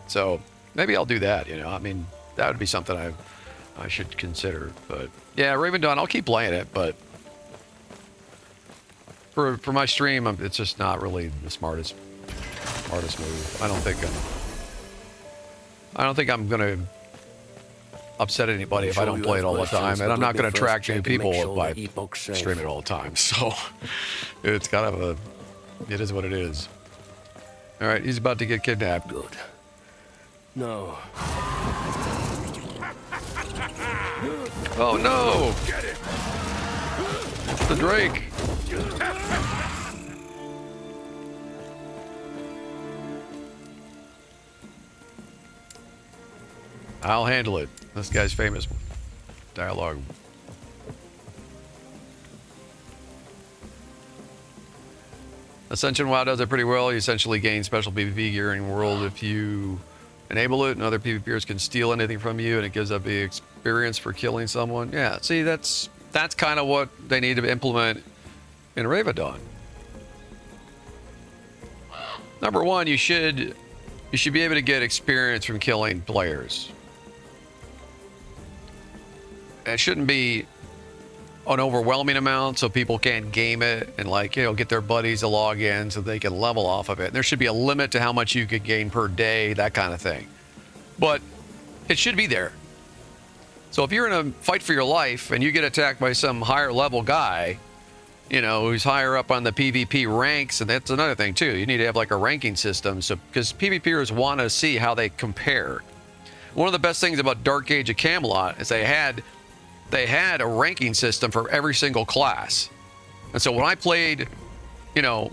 So maybe I'll do that, you know. I mean, that would be something I should consider. But yeah, Raven Dawn, I'll keep playing it, but for my stream, it's just not really the smartest move. I don't think I'm gonna upset anybody if I don't play it all the time, and I'm not gonna attract new people by streaming it all the time. So it's kind of it is what it is. All right, he's about to get kidnapped. Good. No. Oh no! It's the Drake. I'll handle it. This guy's famous dialogue. Ascension WoW does it pretty well. You essentially gain special PvP gear in world if you enable it, and other PvPers can steal anything from you, and it gives up the experience for killing someone. Yeah, see, that's kind of what they need to implement in Raven. Number one, you should be able to get experience from killing players. It shouldn't be an overwhelming amount so people can't game it and, like, you know, get their buddies to log in so they can level off of it. There should be a limit to how much you could gain per day, that kind of thing. But it should be there. So if you're in a fight for your life and you get attacked by some higher level guy, you know, who's higher up on the PvP ranks, and that's another thing too. You need to have like a ranking system, so because PvPers want to see how they compare. One of the best things about Dark Age of Camelot is they had a ranking system for every single class. And so when I played, you know,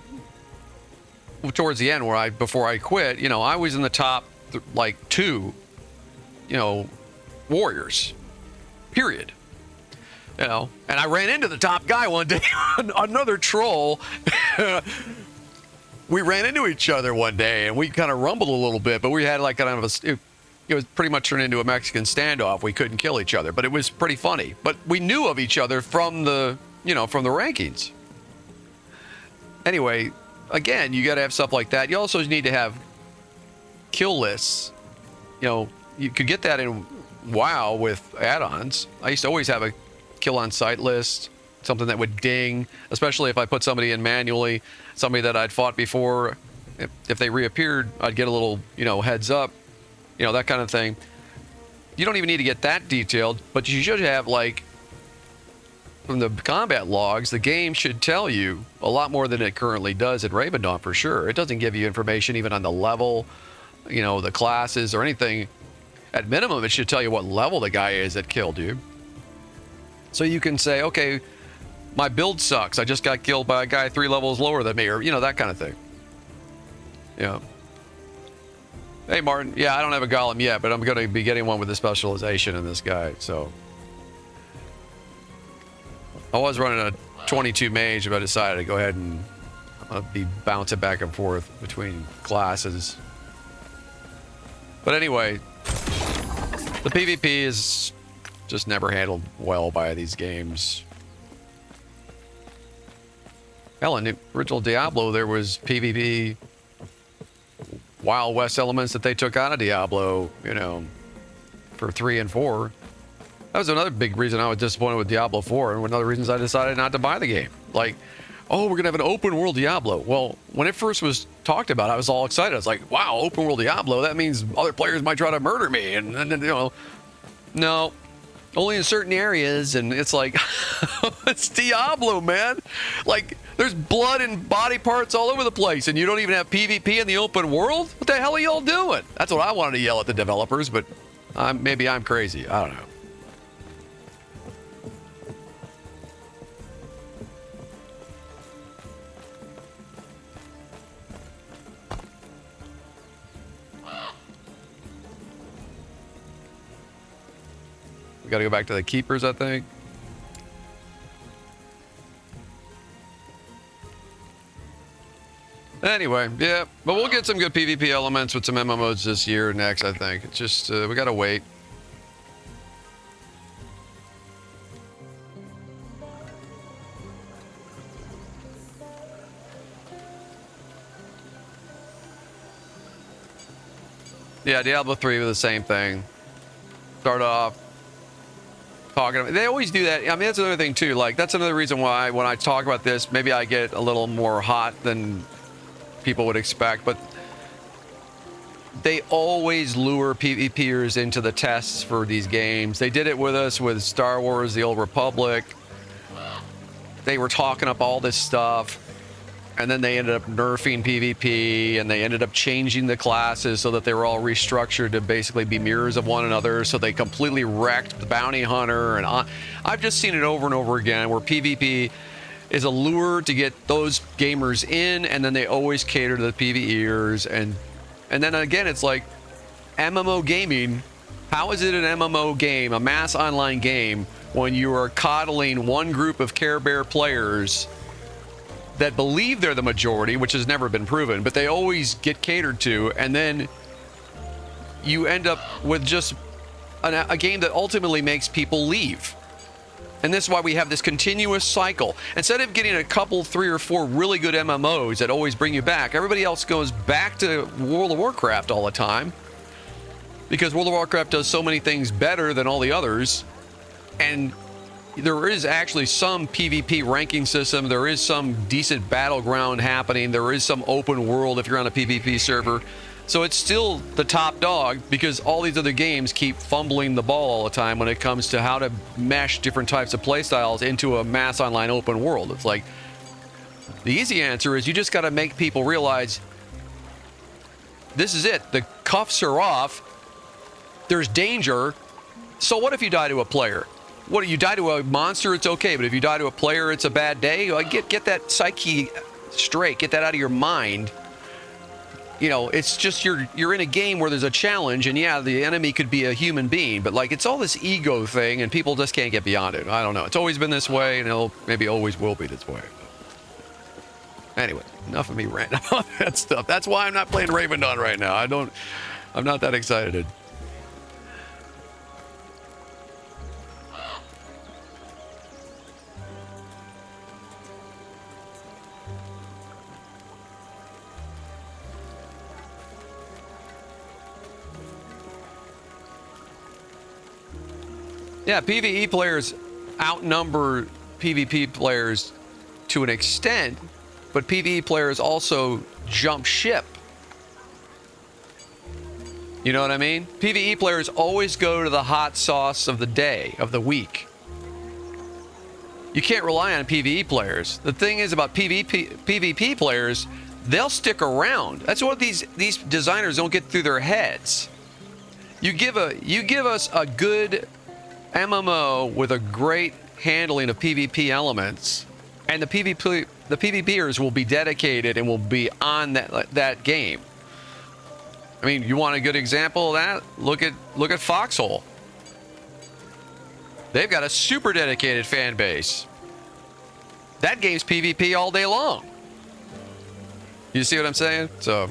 towards the end before I quit, you know, I was in the top like 2, you know, warriors, period. You know, and I ran into the top guy one day, another troll. We ran into each other one day and we kind of rumbled a little bit, but we had like kind of it was pretty much turned into a Mexican standoff. We couldn't kill each other, but it was pretty funny. But we knew of each other from the, you know, from the rankings. Anyway, again, you got to have stuff like that. You also need to have kill lists. You know, you could get that in WoW with add-ons. I used to always have a kill on sight list, something that would ding, especially if I put somebody in manually, somebody that I'd fought before. If they reappeared, I'd get a little, you know, heads up. You know, that kind of thing. You don't even need to get that detailed, but you should have, like, from the combat logs, the game should tell you a lot more than it currently does at Raven Dawn, for sure. It doesn't give you information even on the level, you know, the classes or anything. At minimum, it should tell you what level the guy is that killed you. So you can say, okay, my build sucks. I just got killed by a guy 3 levels lower than me, or, you know, that kind of thing. Yeah. Hey, Martin. Yeah, I don't have a golem yet, but I'm going to be getting one with the specialization in this guy, so. I was running a 22 mage, but I decided to go ahead and be bouncing back and forth between classes. But anyway, the PvP is just never handled well by these games. Hell, in the original Diablo, there was PvP Wild West elements that they took out of Diablo, you know, for 3 and 4. That was another big reason I was disappointed with Diablo 4, and one of the reasons I decided not to buy the game. Like, oh, we're gonna have an open world Diablo. Well, when it first was talked about, I was all excited. I was like, wow, open world Diablo, that means other players might try to murder me, and you know, no, only in certain areas. And it's like, it's Diablo, man. Like, there's blood and body parts all over the place, and you don't even have PvP in the open world? What the hell are y'all doing? That's what I wanted to yell at the developers, but maybe I'm crazy. I don't know. We gotta go back to the keepers, I think. Anyway, yeah, but we'll get some good PvP elements with some MMOs this year or next, I think. It's just, we gotta wait. Yeah, Diablo 3 was the same thing. Start off talking about, they always do that. I mean, that's another thing too. Like, that's another reason why when I talk about this, maybe I get a little more hot than people would expect, but they always lure PvPers into the tests for these games. They did it with us with Star Wars: The Old Republic. They were talking up all this stuff, and then they ended up nerfing PvP, and they ended up changing the classes so that they were all restructured to basically be mirrors of one another, so they completely wrecked the bounty hunter. And I've just seen it over and over again where PvP is a lure to get those gamers in, and then they always cater to the PvEers. And then again, it's like MMO gaming. How is it an MMO game, a mass online game, when you are coddling one group of Care Bear players that believe they're the majority, which has never been proven, but they always get catered to, and then you end up with just a game that ultimately makes people leave. And this is why we have this continuous cycle. Instead of getting a couple, 3 or 4 really good MMOs that always bring you back, everybody else goes back to World of Warcraft all the time. Because World of Warcraft does so many things better than all the others. And there is actually some PvP ranking system. There is some decent battleground happening. There is some open world if you're on a PvP server. So it's still the top dog because all these other games keep fumbling the ball all the time when it comes to how to mesh different types of playstyles into a mass online open world. It's like, the easy answer is you just got to make people realize this is it. The cuffs are off. There's danger. So what if you die to a player? What, you die to a monster, it's okay. But if you die to a player, it's a bad day. Like, get that psyche straight. Get that out of your mind. You know, it's just you're in a game where there's a challenge, and yeah, the enemy could be a human being, but like it's all this ego thing, and people just can't get beyond it. I don't know. It's always been this way, and it'll maybe always will be this way. Anyway, enough of me ranting about that stuff. That's why I'm not playing Raven Dawn right now. I'm not that excited. Yeah, PvE players outnumber PvP players to an extent, but PvE players also jump ship. You know what I mean? PvE players always go to the hot sauce of the day, of the week. You can't rely on PvE players. The thing is about PvP players, they'll stick around. That's what these designers don't get through their heads. You give us a good MMO with a great handling of PvP elements, and the PvPers will be dedicated and will be on that game. I mean, you want a good example of that? Look at Foxhole. They've got a super dedicated fan base. That game's PvP all day long. You see what I'm saying? So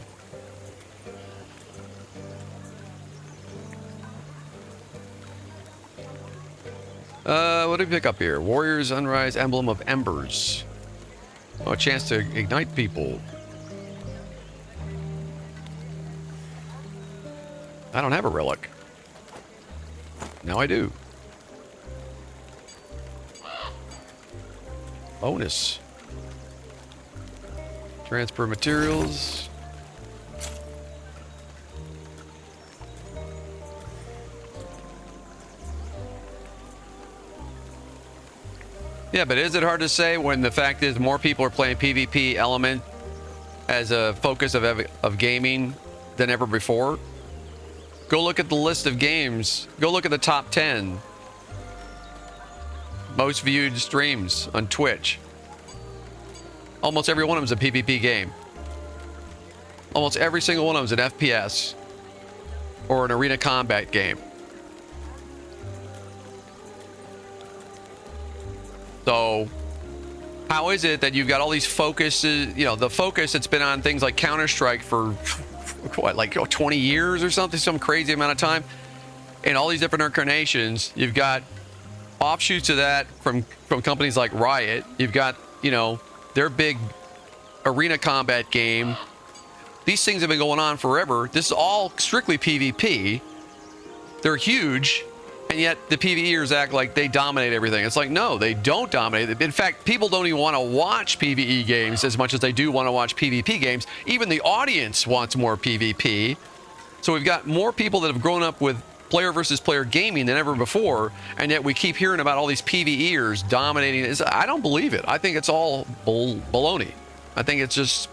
what did we pick up here? Warriors Unrise Emblem of Embers. Oh, a chance to ignite people. I don't have a relic. Now I do. Bonus. Transfer materials. Yeah, but is it hard to say when the fact is more people are playing PvP element as a focus of gaming than ever before? Go look at the list of games. Go look at the top 10 most viewed streams on Twitch. Almost every one of them is a PvP game. Almost every single one of them is an FPS or an arena combat game. So how is it that you've got all these focuses, you know, the focus that's been on things like Counter-Strike for what, like 20 years or something, some crazy amount of time, and all these different incarnations. You've got offshoots of that from companies like Riot. You've got, you know, their big arena combat game. These things have been going on forever. This is all strictly PvP. They're huge. And yet the PvEers act like they dominate everything. It's like, no, they don't dominate. In fact, people don't even want to watch PvE games as much as they do want to watch PvP games. Even the audience wants more PvP. So we've got more people that have grown up with player versus player gaming than ever before, and yet we keep hearing about all these PvEers dominating. I don't believe it. I think it's all baloney. I think it's just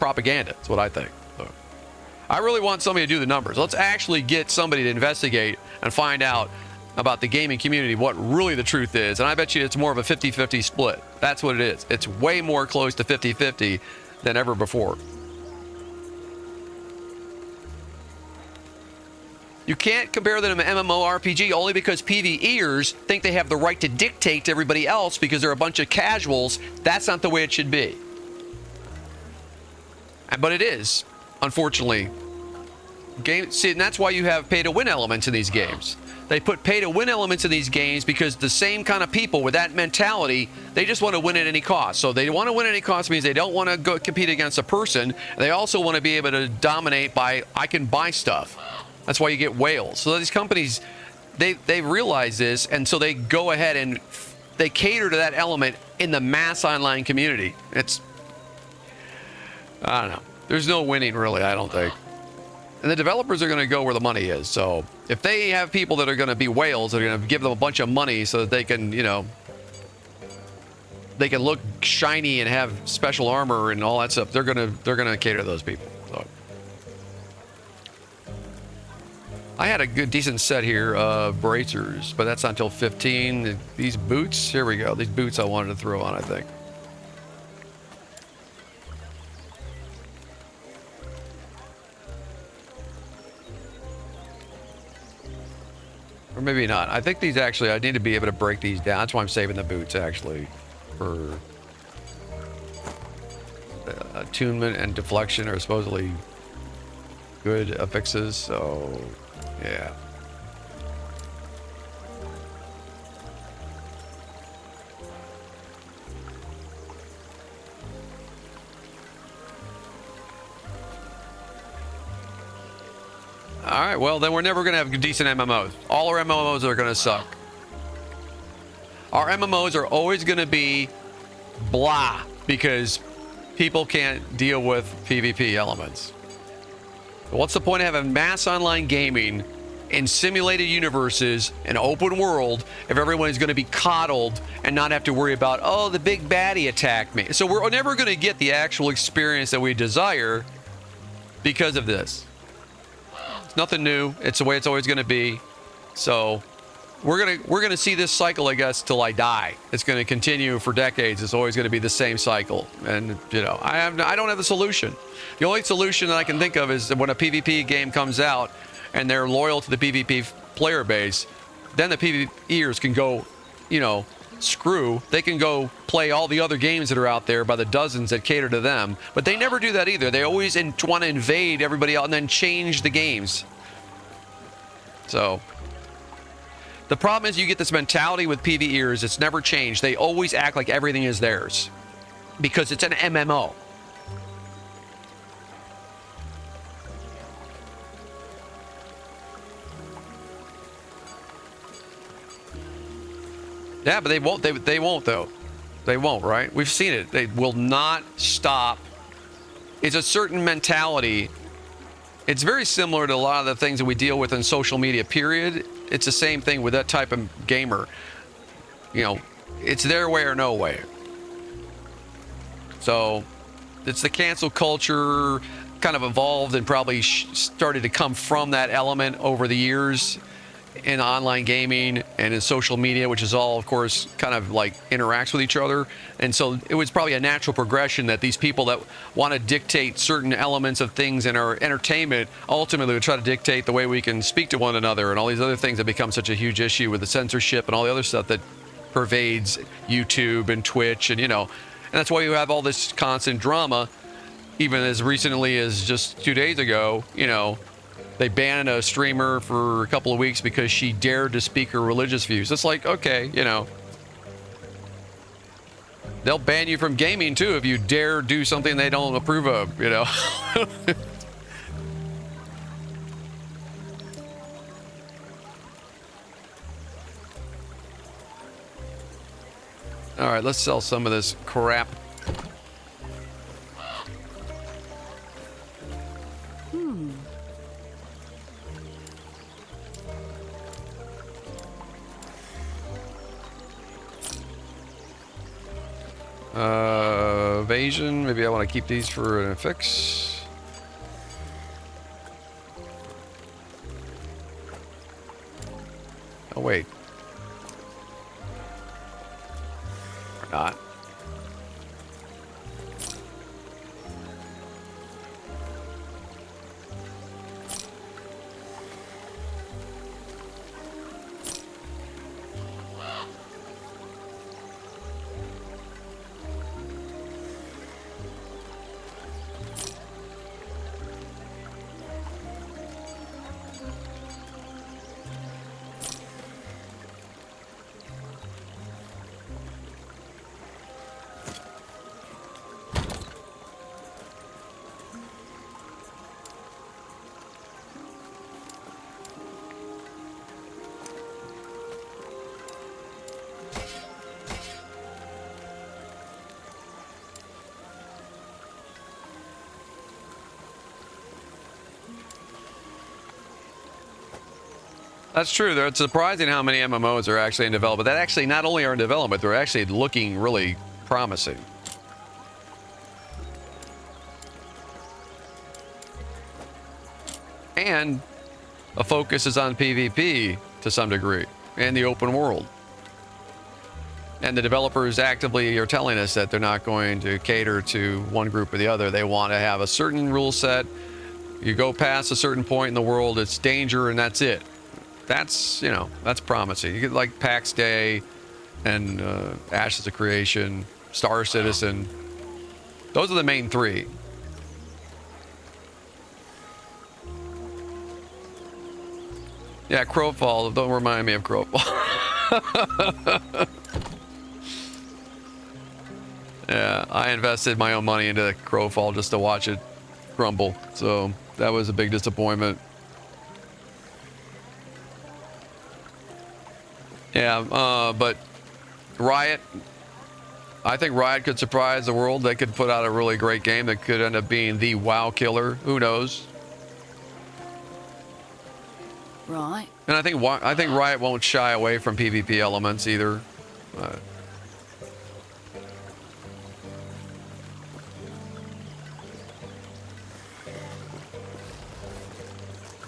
propaganda. That's what I think. So I really want somebody to do the numbers. Let's actually get somebody to investigate and find out about the gaming community, what really the truth is. And I bet you it's more of a 50-50 split. That's what it is. It's way more close to 50-50 than ever before. You can't compare them to MMORPG only because PvEers think they have the right to dictate to everybody else because they're a bunch of casuals. That's not the way it should be. But it is, unfortunately, See, and that's why you have pay-to-win elements in these games. They put pay-to-win elements in these games because the same kind of people with that mentality, they just want to win at any cost. So they want to win at any cost means they don't want to go compete against a person. They also want to be able to dominate by, I can buy stuff. That's why you get whales. So these companies, they realize this, and so they go ahead and they cater to that element in the mass online community. It's, I don't know. There's no winning, really, I don't think. And the developers are going to go where the money is. So if they have people that are going to be whales, that are going to give them a bunch of money so that they can, you know, they can look shiny and have special armor and all that stuff, they're going to cater to those people. So I had a good, decent set here of bracers, but that's not until 15. These boots, here we go. These boots I wanted to throw on, I think. Or maybe not. I think these actually, I need to be able to break these down. That's why I'm saving the boots, actually, for attunement and deflection are supposedly good affixes. So, yeah. All right, well, then we're never going to have decent MMOs. All our MMOs are going to suck. Our MMOs are always going to be blah because people can't deal with PvP elements. What's the point of having mass online gaming in simulated universes, an open world, if everyone is going to be coddled and not have to worry about, oh, the big baddie attacked me? So we're never going to get the actual experience that we desire because of this. It's nothing new. It's the way it's always going to be. So we're gonna see this cycle, I guess, till I die. It's going to continue for decades. It's always going to be the same cycle. And you know, I don't have the solution. The only solution that I can think of is when a PvP game comes out and they're loyal to the PvP player base, then the PvPers can go, you know, screw. They can go play all the other games that are out there by the dozens that cater to them, but they never do that either. They always want to invade everybody else and then change the games. So the problem is you get this mentality with PvEers. It's never changed. They always act like everything is theirs because it's an MMO. Yeah, but they won't. They won't though. They won't, right? We've seen it. They will not stop. It's a certain mentality. It's very similar to a lot of the things that we deal with in social media, period. It's the same thing with that type of gamer. You know, it's their way or no way. So it's the cancel culture kind of evolved and probably started to come from that element over the years in online gaming and in social media, which is all, of course, kind of like interacts with each other. And so it was probably a natural progression that these people that want to dictate certain elements of things in our entertainment ultimately would try to dictate the way we can speak to one another and all these other things that become such a huge issue with the censorship and all the other stuff that pervades YouTube and Twitch. And, you know, and that's why you have all this constant drama. Even as recently as just 2 days ago, you know, they banned a streamer for a couple of weeks because she dared to speak her religious views. It's like, okay, you know, they'll ban you from gaming too if you dare do something they don't approve of, you know. All right, let's sell some of this crap. Evasion, maybe I want to keep these for an affix. Oh wait. Or not. That's true. It's surprising how many MMOs are actually in development. That actually not only are in development, they're actually looking really promising. And a focus is on PvP to some degree and the open world. And the developers actively are telling us that they're not going to cater to one group or the other. They want to have a certain rule set. You go past a certain point in the world, it's danger, and that's it. That's, you know, that's promising. You get like PAX Day and Ashes of Creation, Star Citizen. Those are the main three. Yeah, Crowfall. Don't remind me of Crowfall. Yeah, I invested my own money into Crowfall just to watch it crumble. So that was a big disappointment. Yeah, but Riot, I think Riot could surprise the world. They could put out a really great game that could end up being the WoW killer. Who knows? Right. And I think Riot won't shy away from PvP elements either.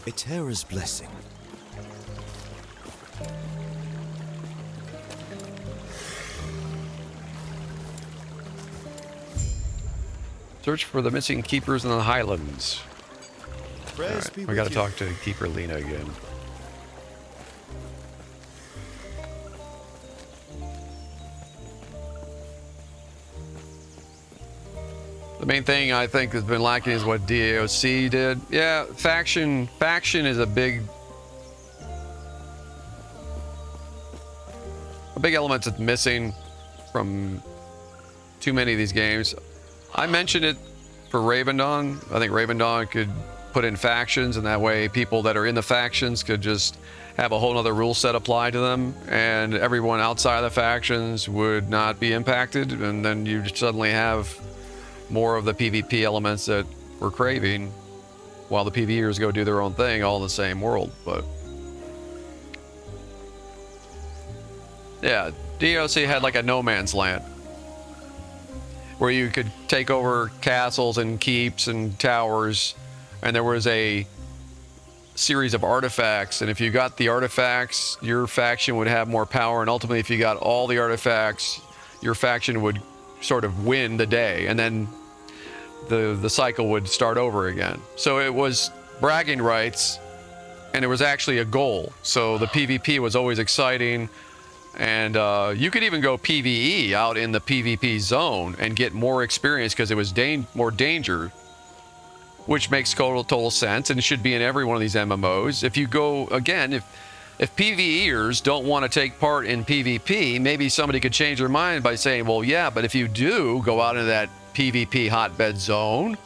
A terror's blessing. Search for the missing keepers in the Highlands. Prayers Right, be we got to with you. talk to Keeper Lena again. The main thing I think has been lacking is what DAoC did. Yeah, faction is a big element that's missing from too many of these games. I mentioned it for Raven Dawn. I think Raven Dawn could put in factions, and that way people that are in the factions could just have a whole other rule set applied to them, and everyone outside of the factions would not be impacted, and then you suddenly have more of the PvP elements that we're craving, while the PvEers go do their own thing all in the same world. But yeah, DAoC had like a no man's land where you could take over castles and keeps and towers, and there was a series of artifacts, and if you got the artifacts, your faction would have more power, and ultimately if you got all the artifacts, your faction would sort of win the day, and then the cycle would start over again. So it was bragging rights, and it was actually a goal. So the PvP was always exciting, and you could even go PvE out in the PvP zone and get more experience because it was more danger, which makes total sense, and it should be in every one of these MMOs. If you go, again, if PvEers don't want to take part in PvP, maybe somebody could change their mind by saying, well, yeah, but if you do go out into that PvP hotbed zone,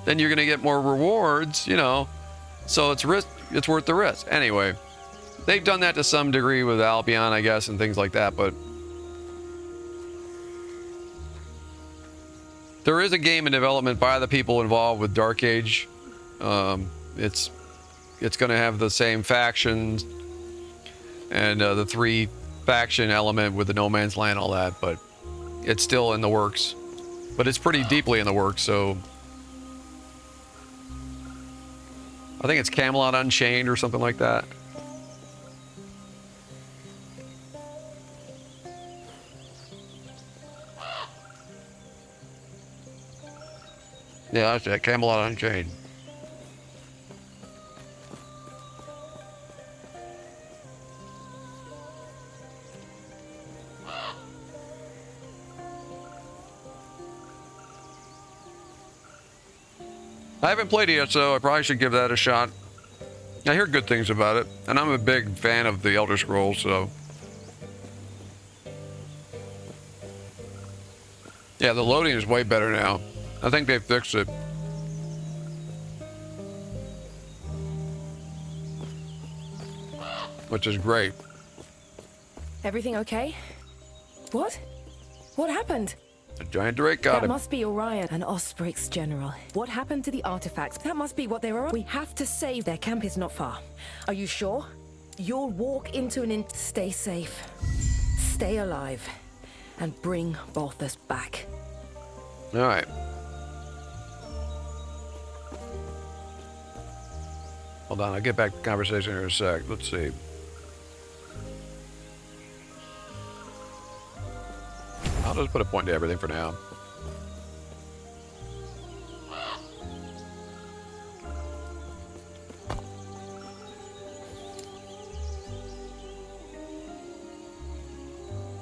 then you're going to get more rewards, you know, so it's worth the risk. Anyway, they've done that to some degree with Albion, I guess, and things like that, but there is a game in development by the people involved with Dark Age. It's going to have the same factions and the 3 faction element with the no man's land, all that, but it's still in the works. But it's pretty deeply in the works, so I think it's Camelot Unchained or something like that. Yeah, that's it, Camelot Unchained. I haven't played it yet, so I probably should give that a shot. I hear good things about it, and I'm a big fan of the Elder Scrolls, so. Yeah, the loading is way better now. I think they fixed it. Which is great. Everything okay? What? What happened? A giant drake got That him. must be Orion and Osprey's general. What happened to the artifacts? That must be what they were on. We have to save. Their camp is not far. Are you sure? You'll walk into stay safe, stay alive, and bring Balthus back. All right. Hold on, I'll get back to the conversation here in a sec. Let's see. I'll just put a point to everything for now.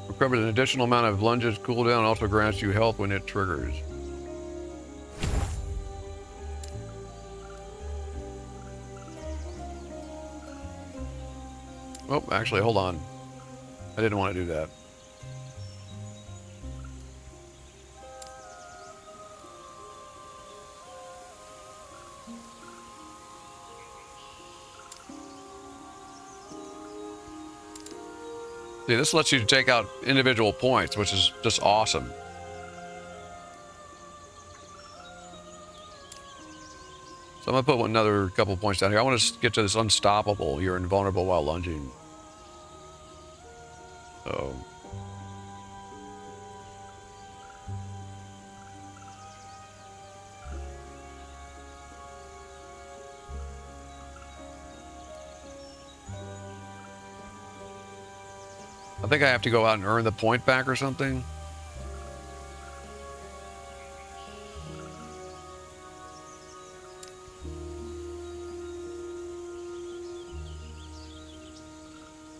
Recovered an additional amount of lunges cooldown, also grants you health when it triggers. Oh, actually, hold on. I didn't want to do that. See, this lets you take out individual points, which is just awesome. So I'm going to put another couple points down here. I want to get to this unstoppable. You're invulnerable while lunging. So... I think I have to go out and earn the point back or something.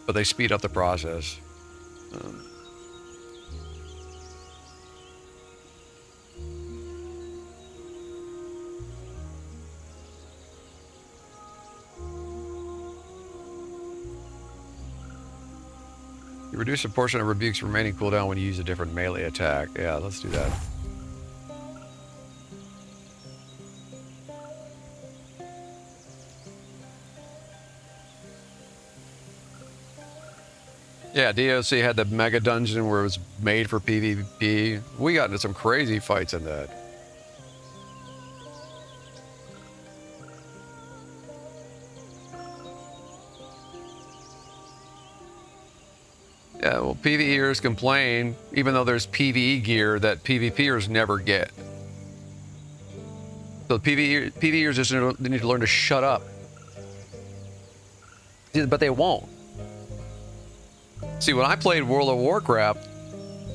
But they speed up the process. You reduce a portion of Rebuke's remaining cooldown when you use a different melee attack. Yeah, let's do that. Yeah, DAoC had the mega dungeon where it was made for PvP. We got into some crazy fights in that. Yeah, well, PvEers complain, even though there's PvE gear that PvPers never get. So PvEers just they need to learn to shut up. But they won't. See, when I played World of Warcraft,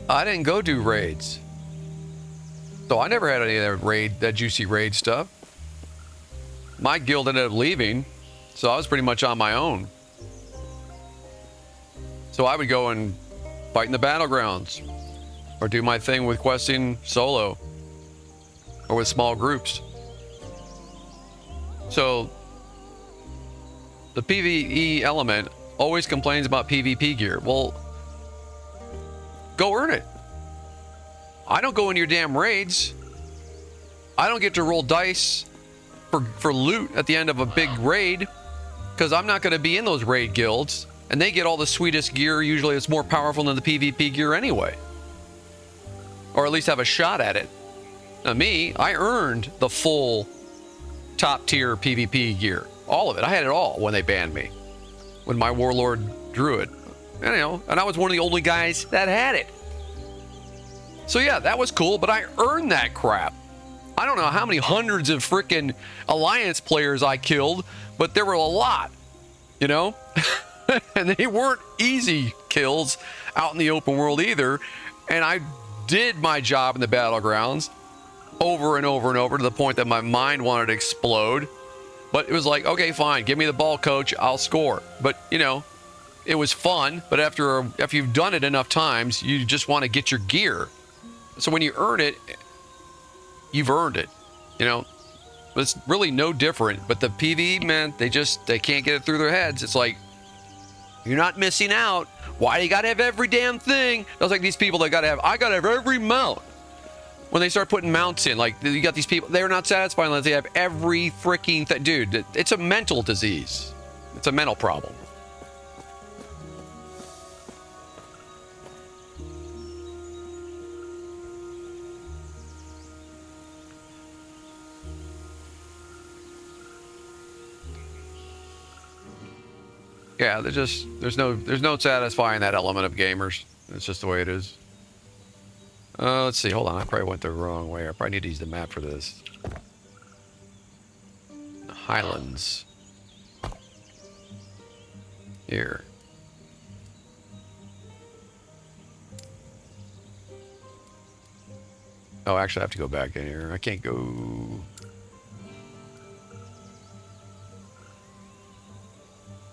I didn't go do raids. So I never had any of that juicy raid stuff. My guild ended up leaving, so I was pretty much on my own. So I would go and fight in the battlegrounds, or do my thing with questing solo, or with small groups. So the PvE element always complains about PvP gear. Well, go earn it. I don't go into your damn raids. I don't get to roll dice for loot at the end of a big raid, because I'm not going to be in those raid guilds. And they get all the sweetest gear. Usually it's more powerful than the PvP gear anyway. Or at least have a shot at it. Now me, I earned the full top tier PvP gear. All of it. I had it all when they banned me. When my Warlord drew it. And I was one of the only guys that had it. So yeah, that was cool, but I earned that crap. I don't know how many hundreds of freaking Alliance players I killed, but there were a lot. You know? And they weren't easy kills out in the open world either. And I did my job in the battlegrounds over and over and over to the point that my mind wanted to explode. But it was like, okay, fine, give me the ball, coach, I'll score. But, you know, it was fun. But after you've done it enough times, you just want to get your gear. So when you earn it, you've earned it, you know. But it's really no different. But the PvE, man, they can't get it through their heads. It's like, you're not missing out. Why do you gotta have every damn thing? That's like these people that I gotta have every mount. When they start putting mounts in, like you got these people, they're not satisfied unless they have every freaking thing. Dude, it's a mental disease. It's a mental problem. Yeah, there's no satisfying that element of gamers. It's just the way it is. Let's see. Hold on. I probably went the wrong way. I probably need to use the map for this. Highlands. Here. Oh, actually, I have to go back in here. I can't go.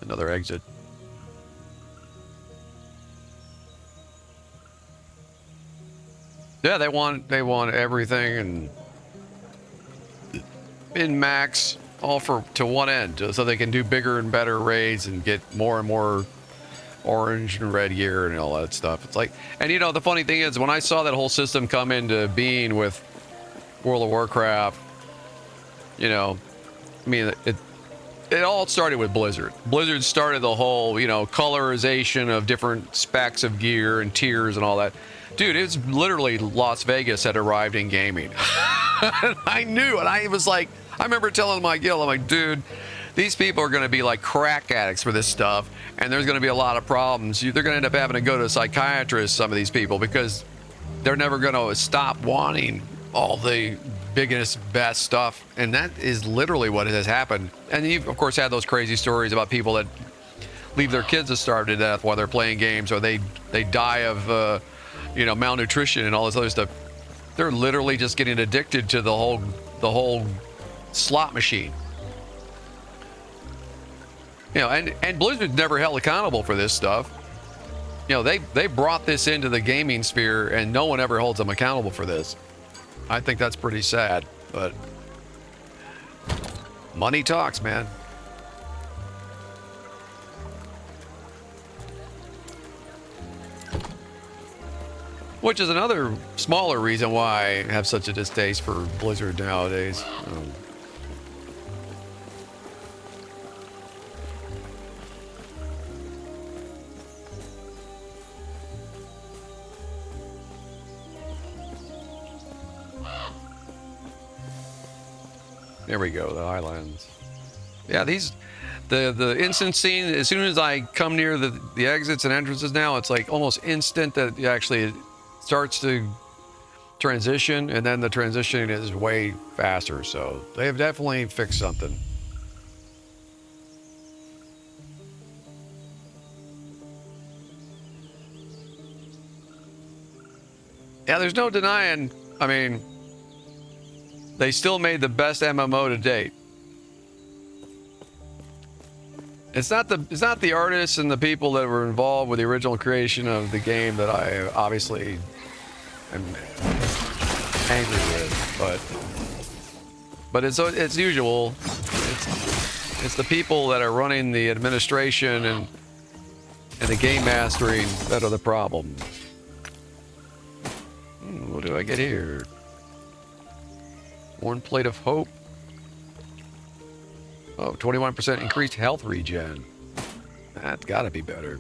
Another exit. Yeah, they want everything and in max all to one end, so they can do bigger and better raids and get more and more orange and red gear and all that stuff. It's like, and you know, the funny thing is, when I saw that whole system come into being with World of Warcraft, you know, I mean, it all started with Blizzard. Blizzard started the whole, you know, colorization of different specs of gear and tiers and all that. Dude, it's literally Las Vegas had arrived in gaming. I knew, and I was like, I remember telling my guild, I'm like, dude, these people are going to be like crack addicts for this stuff, and there's going to be a lot of problems. They're going to end up having to go to a psychiatrist, some of these people, because they're never going to stop wanting all the biggest, best stuff. And that is literally what has happened. And you've, of course, had those crazy stories about people that leave their kids to starve to death while they're playing games, or they die of, you know, malnutrition and all this other stuff. They're literally just getting addicted to the whole slot machine. You know, and Blizzard's never held accountable for this stuff. You know, they brought this into the gaming sphere, and no one ever holds them accountable for this. I think that's pretty sad, but money talks, man. Which is another smaller reason why I have such a distaste for Blizzard nowadays. There we go, the Highlands. Yeah, the instant scene, as soon as I come near the exits and entrances now, it's like almost instant that it actually starts to transition, and then the transition is way faster, so they have definitely fixed something. Yeah, there's no denying, I mean, they still made the best MMO to date. It's not the artists and the people that were involved with the original creation of the game that I obviously am angry with, but it's usual. It's the people that are running the administration and the game mastering that are the problem. What do I get here? One plate of hope. Oh, 21% increased health regen. That's gotta be better.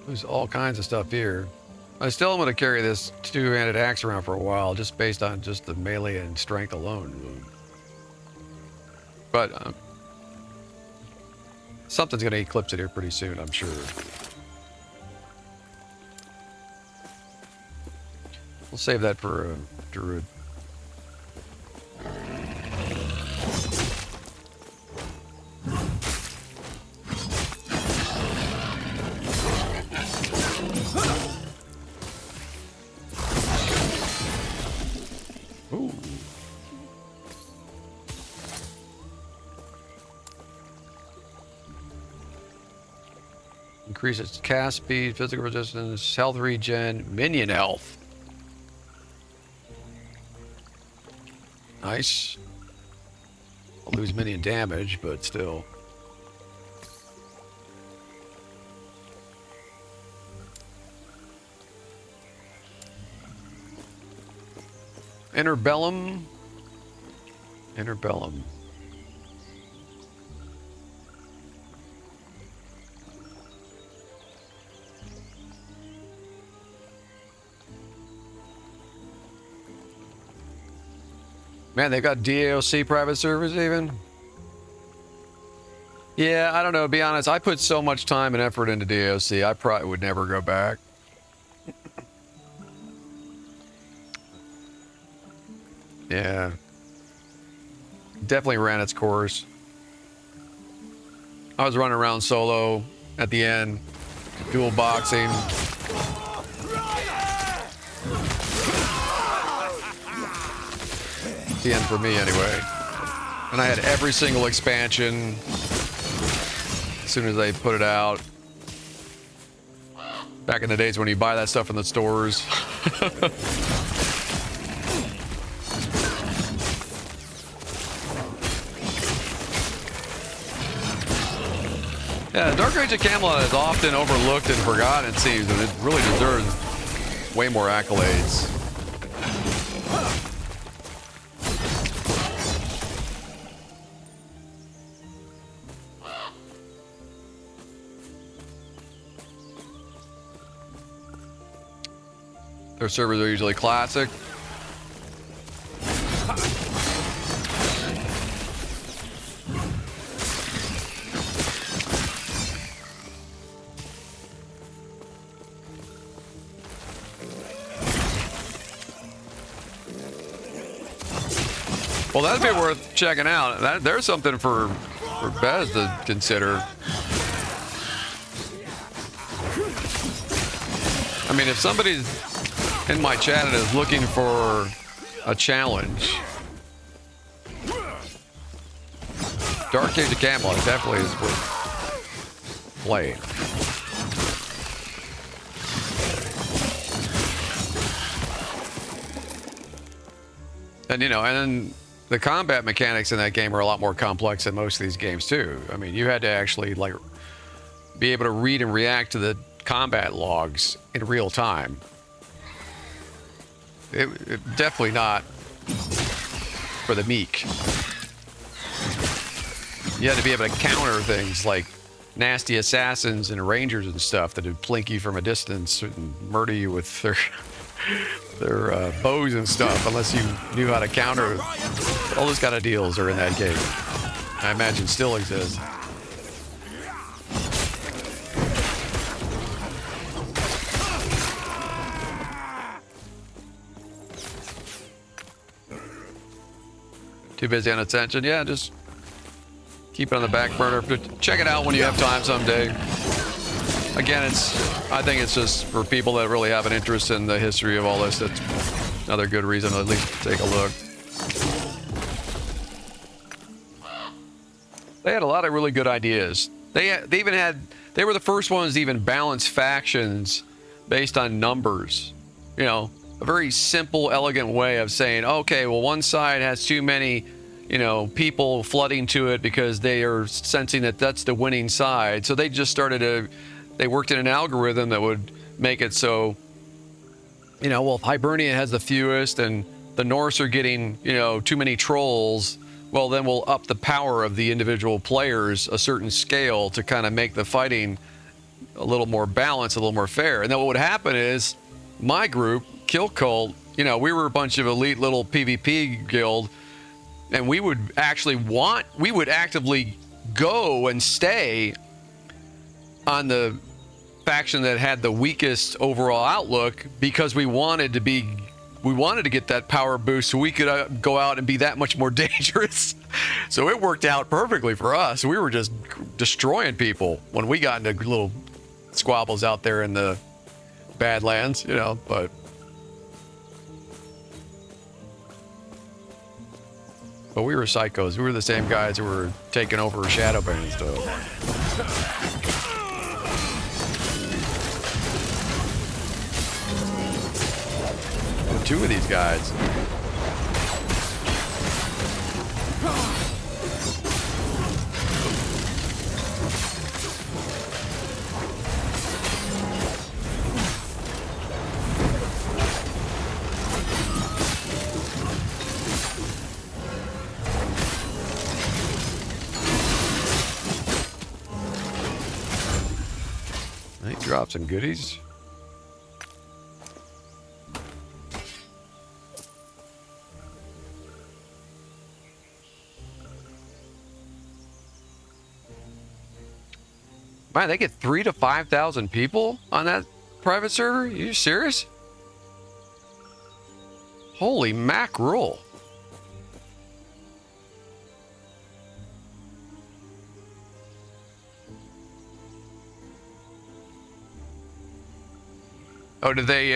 There's all kinds of stuff here. I still am gonna carry this two-handed axe around for a while, just based on just the melee and strength alone. But something's gonna eclipse it here pretty soon, I'm sure. We'll save that for Druid. Ooh. Increases cast speed, physical resistance, health regen, minion health. Nice. I'll lose minion damage, but still. Interbellum. Interbellum. Man, they've got DAoC private servers even? Yeah, I don't know. To be honest, I put so much time and effort into DAoC, I probably would never go back. Yeah. Definitely ran its course. I was running around solo at the end, dual boxing. The end for me anyway. And I had every single expansion as soon as they put it out. Back in the days when you buy that stuff in the stores. Yeah, Dark Age of Camelot is often overlooked and forgotten, it seems, and it really deserves way more accolades. Their servers are usually classic. Well, that'd be worth checking out. There's something for Bez to consider. I mean, if somebody's in my chat and is looking for a challenge, Dark Age of Camelot definitely is worth playing. And you know, and then the combat mechanics in that game are a lot more complex than most of these games too. I mean, you had to actually like be able to read and react to the combat logs in real time. It definitely not for the meek. You had to be able to counter things like nasty assassins and rangers and stuff that would plink you from a distance and murder you with their bows and stuff, unless you knew how to counter. All those kind of deals are in that game. I imagine still exist. Too busy on attention? Yeah, just keep it on the back burner. Check it out when you have time someday. Again, I think it's just for people that really have an interest in the history of all this. That's another good reason to at least take a look. They had a lot of really good ideas. They were the first ones to even balance factions based on numbers. You know, a very simple, elegant way of saying, okay, well, one side has too many, you know, people flooding to it because they are sensing that that's the winning side. So they just they worked in an algorithm that would make it so, you know, well, if Hibernia has the fewest and the Norse are getting, you know, too many trolls, well, then we'll up the power of the individual players a certain scale to kind of make the fighting a little more balanced, a little more fair. And then what would happen is my group, Kill Cult, you know, we were a bunch of elite little PvP guild, and we would actively go and stay on the faction that had the weakest overall outlook because we wanted to get that power boost so we could go out and be that much more dangerous. So it worked out perfectly for us. We were just destroying people when we got into little squabbles out there in the Badlands, you know, but we were psychos. We were the same guys who were taking over Shadowbane and stuff. Two of these guys. He dropped some goodies. Man, they get 3,000 to 5,000 people on that private server? Are you serious? Holy mackerel. Oh, did they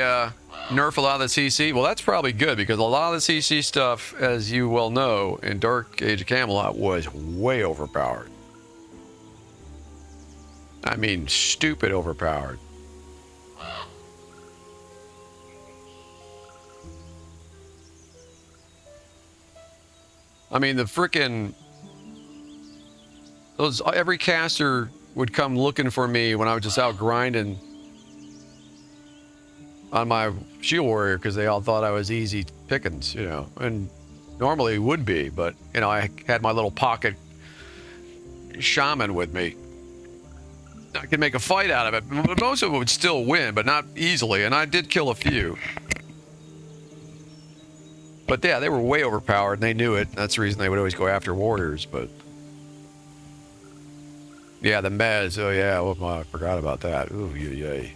nerf a lot of the CC? Well, that's probably good because a lot of the CC stuff, as you well know, in Dark Age of Camelot was way overpowered. I mean, stupid overpowered. I mean, the frickin' those every caster would come looking for me when I was just out grinding on my shield warrior because they all thought I was easy pickings, you know, and normally would be, but you know, I had my little pocket shaman with me. I could make a fight out of it, but most of them would still win, but not easily, and I did kill a few. But yeah, they were way overpowered, and they knew it. That's the reason they would always go after warriors, but... Yeah, the mez. Oh yeah, well, I forgot about that. Ooh, yay.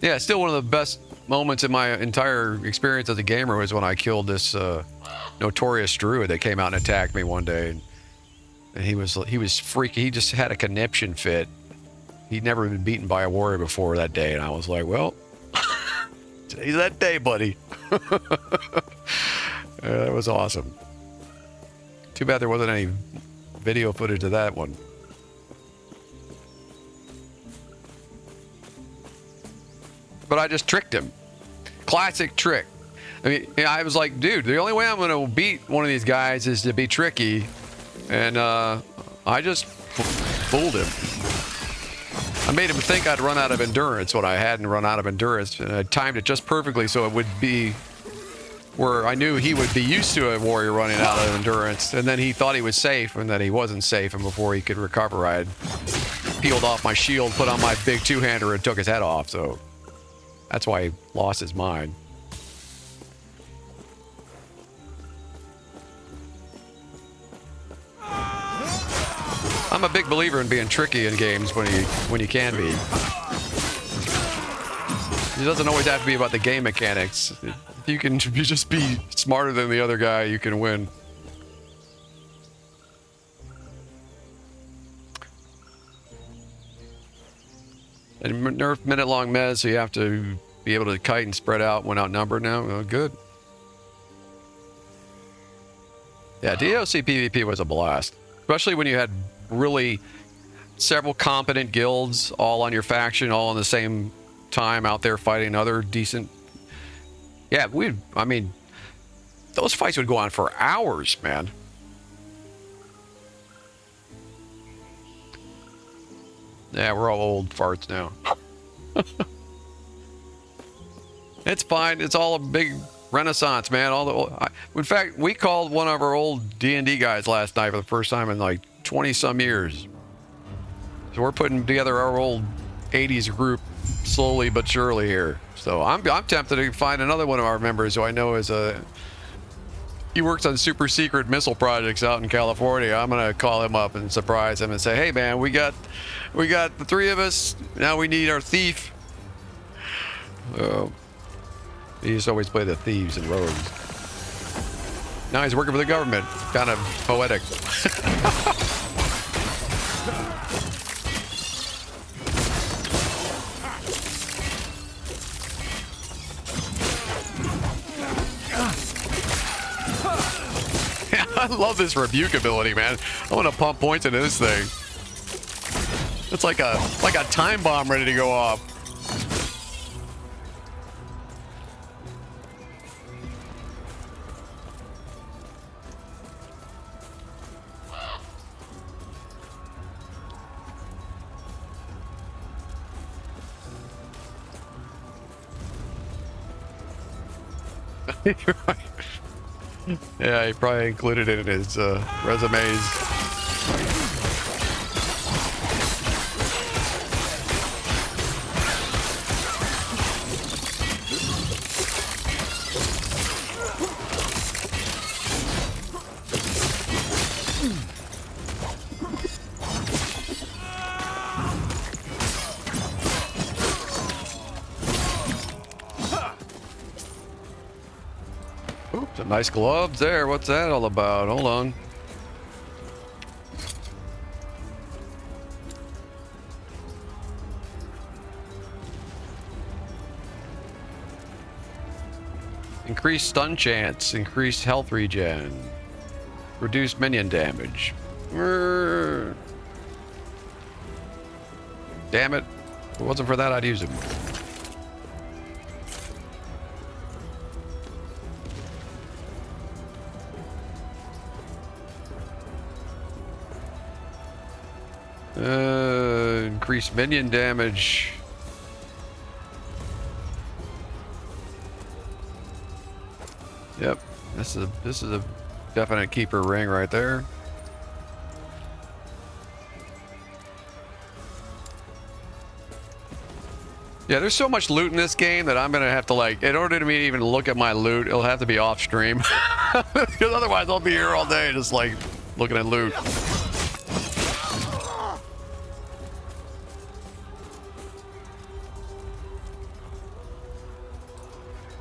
Yeah, still one of the best moments in my entire experience as a gamer was when I killed this notorious druid that came out and attacked me one day. And he was freaky. He just had a conniption fit. He'd never been beaten by a warrior before that day, and I was like, well... Today's that day, buddy. That was awesome. Too bad there wasn't any video footage of that one. But I just tricked him. Classic trick. I mean, I was like, dude, the only way I'm going to beat one of these guys is to be tricky. And I just fooled him. I made him think I'd run out of endurance when I hadn't run out of endurance, and I timed it just perfectly so it would be where I knew he would be used to a warrior running out of endurance, and then he thought he was safe, and then he wasn't safe, and before he could recover, I had peeled off my shield, put on my big two-hander, and took his head off, so that's why he lost his mind. I'm a big believer in being tricky in games when you can be. It doesn't always have to be about the game mechanics. If you can just be smarter than the other guy, you can win. And nerf minute-long mez, so you have to be able to kite and spread out when outnumbered now. Oh, good. Yeah, DAoC PvP was a blast. Especially when you had really several competent guilds all on your faction, all in the same time out there fighting other decent... Yeah, I mean, those fights would go on for hours, man. Yeah, we're all old farts now. It's fine. It's all a big renaissance, man. In fact, we called one of our old D&D guys last night for the first time in like 20-some years. So we're putting together our old 80s group slowly but surely here. So I'm tempted to find another one of our members who I know is he works on super secret missile projects out in California. I'm gonna call him up and surprise him and say, hey man, we got the three of us. Now we need our thief. He used to always play the thieves and rogues. Now he's working for the government. Kind of poetic. I love this rebuke ability, man. I want to pump points into this thing. It's like a time bomb ready to go off. Right. Yeah, he probably included it in his resumes. Ooh, some nice gloves there. What's that all about? Hold on. Increased stun chance, increased health regen, reduced minion damage. Damn it. If it wasn't for that, I'd use him. Increased minion damage. Yep, this is a definite keeper ring right there. Yeah, there's so much loot in this game that I'm gonna have to, like, in order to me to even look at my loot, it'll have to be off stream. Because otherwise I'll be here all day just like looking at loot.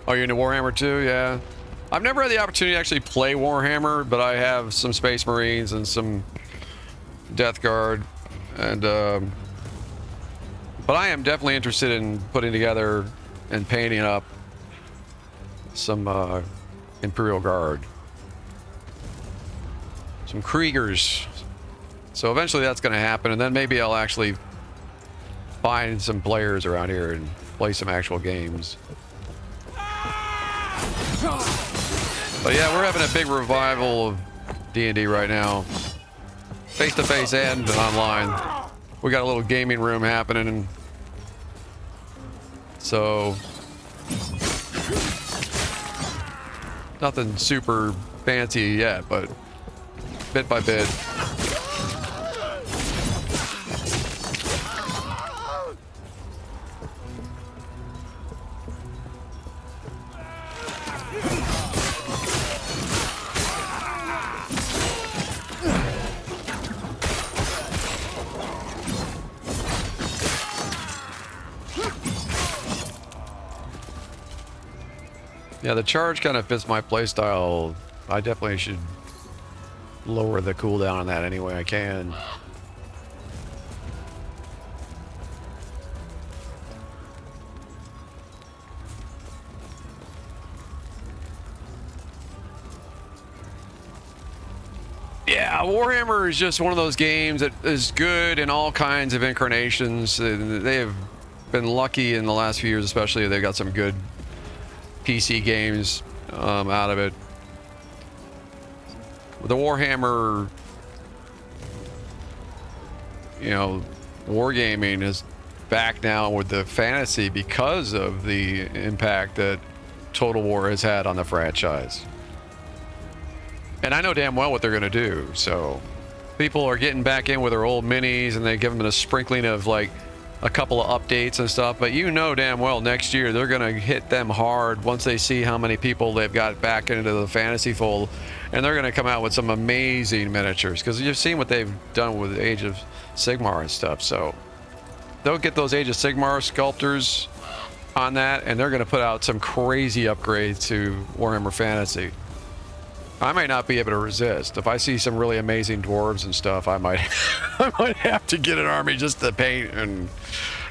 Oh, you're into Warhammer too? Yeah. I've never had the opportunity to actually play Warhammer, but I have some Space Marines and some Death Guard, and but I am definitely interested in putting together and painting up some Imperial Guard, some Kriegers. So eventually that's going to happen, and then maybe I'll actually find some players around here and play some actual games. But yeah, we're having a big revival of D&D right now, face-to-face and online. We got a little gaming room happening, and so nothing super fancy yet, but bit by bit. Yeah, the charge kind of fits my playstyle. I definitely should lower the cooldown on that any way I can. Yeah, Warhammer is just one of those games that is good in all kinds of incarnations. They have been lucky in the last few years, especially. They've got some good PC games out of it. The Warhammer, you know, wargaming is back now with the fantasy because of the impact that Total War has had on the franchise. And I know damn well what they're going to do. So people are getting back in with their old minis, and they give them a sprinkling of like a couple of updates and stuff, but you know damn well next year they're gonna hit them hard once they see how many people they've got back into the fantasy fold, and they're gonna come out with some amazing miniatures, because you've seen what they've done with Age of Sigmar and stuff. So they'll get those Age of Sigmar sculptors on that, and they're gonna put out some crazy upgrades to Warhammer Fantasy. I might not be able to resist. If I see some really amazing dwarves and stuff, I might I might have to get an army just to paint and,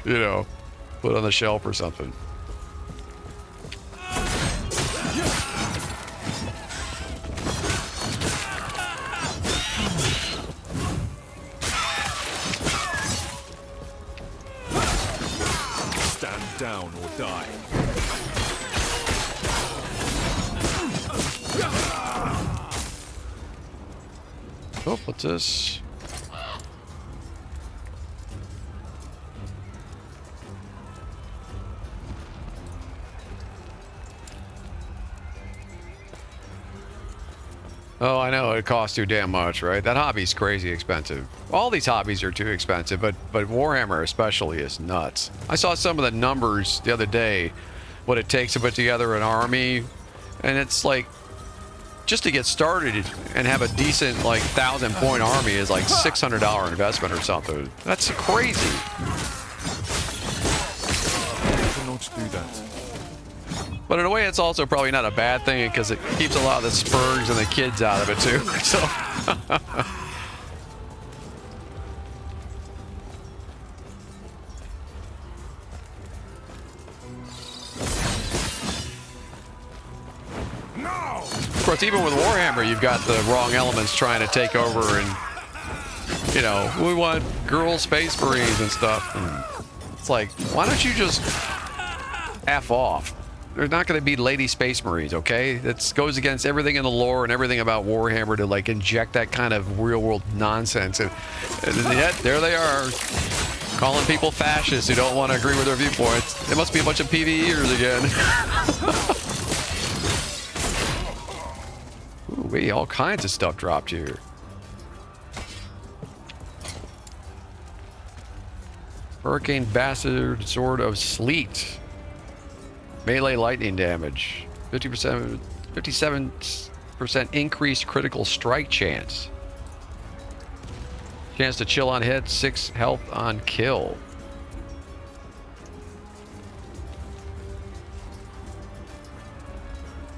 you know, put on the shelf or something. Stand down or die. Oh, what's this? Oh, I know, it costs too damn much, right? That hobby's crazy expensive. All these hobbies are too expensive, but Warhammer especially is nuts. I saw some of the numbers the other day, what it takes to put together an army, and it's like, just to get started and have a decent, like, 1,000-point army is like $600 investment or something. That's crazy. Do not do that. But in a way, it's also probably not a bad thing because it keeps a lot of the spurgs and the kids out of it too. So. Of course, even with Warhammer, you've got the wrong elements trying to take over, and you know, we want girl space marines and stuff. And it's like, why don't you just F off? There's not going to be lady space marines, okay? That goes against everything in the lore and everything about Warhammer to like inject that kind of real-world nonsense. And yet, there they are, calling people fascists who don't want to agree with their viewpoints. It must be a bunch of PvEers again. Ooh, all kinds of stuff dropped here. Hurricane Bastard Sword of Sleet. Melee lightning damage. 57% increased critical strike chance. Chance to chill on hit, 6 health on kill.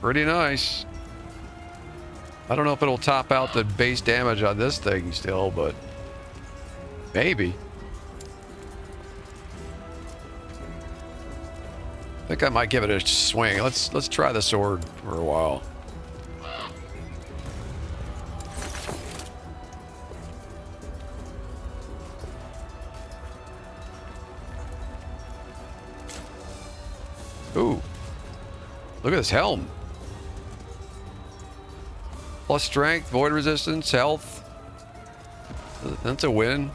Pretty nice. I don't know if it'll top out the base damage on this thing still, but maybe. I think I might give it a swing. Let's try the sword for a while. Ooh. Look at this helm. Plus strength, void resistance, health. That's a win.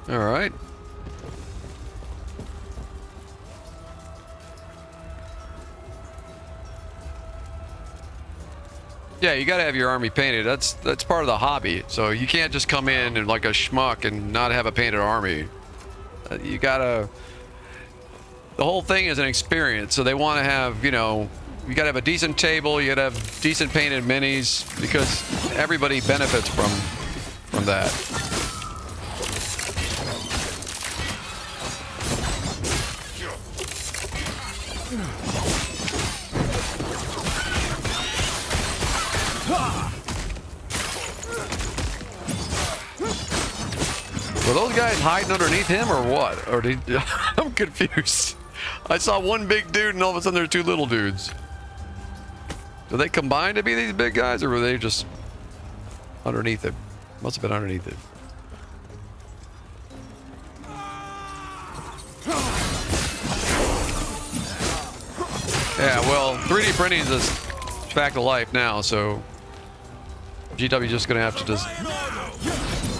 All right. Yeah, you got to have your army painted. That's part of the hobby. So you can't just come in and like a schmuck and not have a painted army. You gotta. The whole thing is an experience. So they want to have, you know, you got to have a decent table. You got to have decent painted minis because everybody benefits from that. Were those guys hiding underneath him or what? Or did I'm confused. I saw one big dude and all of a sudden there are two little dudes. Do they combine to be these big guys or were they just underneath it? Must have been underneath it. Yeah, well, 3D printing is a fact of life now, so GW just gonna have to just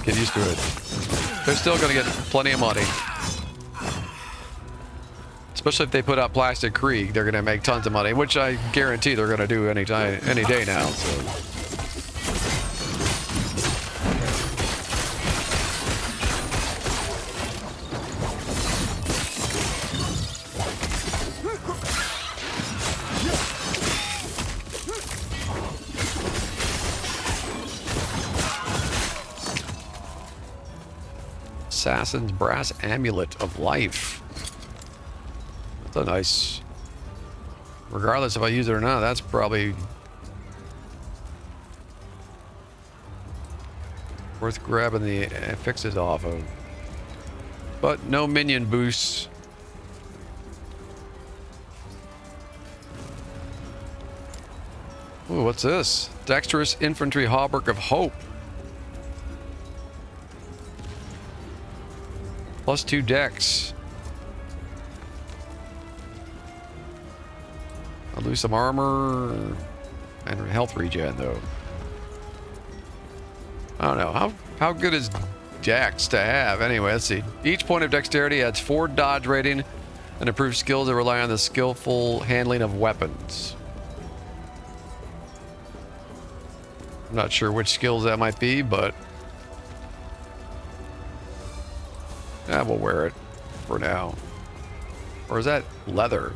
get used to it. They're still gonna get plenty of money. Especially if they put out Plastic Krieg, they're gonna make tons of money, which I guarantee they're gonna do any day now. So. Assassin's Brass Amulet of Life. That's a nice... Regardless if I use it or not, that's probably... worth grabbing the fixes off of. But no minion boosts. Ooh, what's this? Dexterous Infantry Hauberk of Hope. +2 dex. I'll lose some armor and health regen though. I don't know. How good is dex to have? Anyway, let's see. Each point of dexterity adds 4 dodge rating and improves skills that rely on the skillful handling of weapons. I'm not sure which skills that might be, but we'll wear it for now. Or is that leather?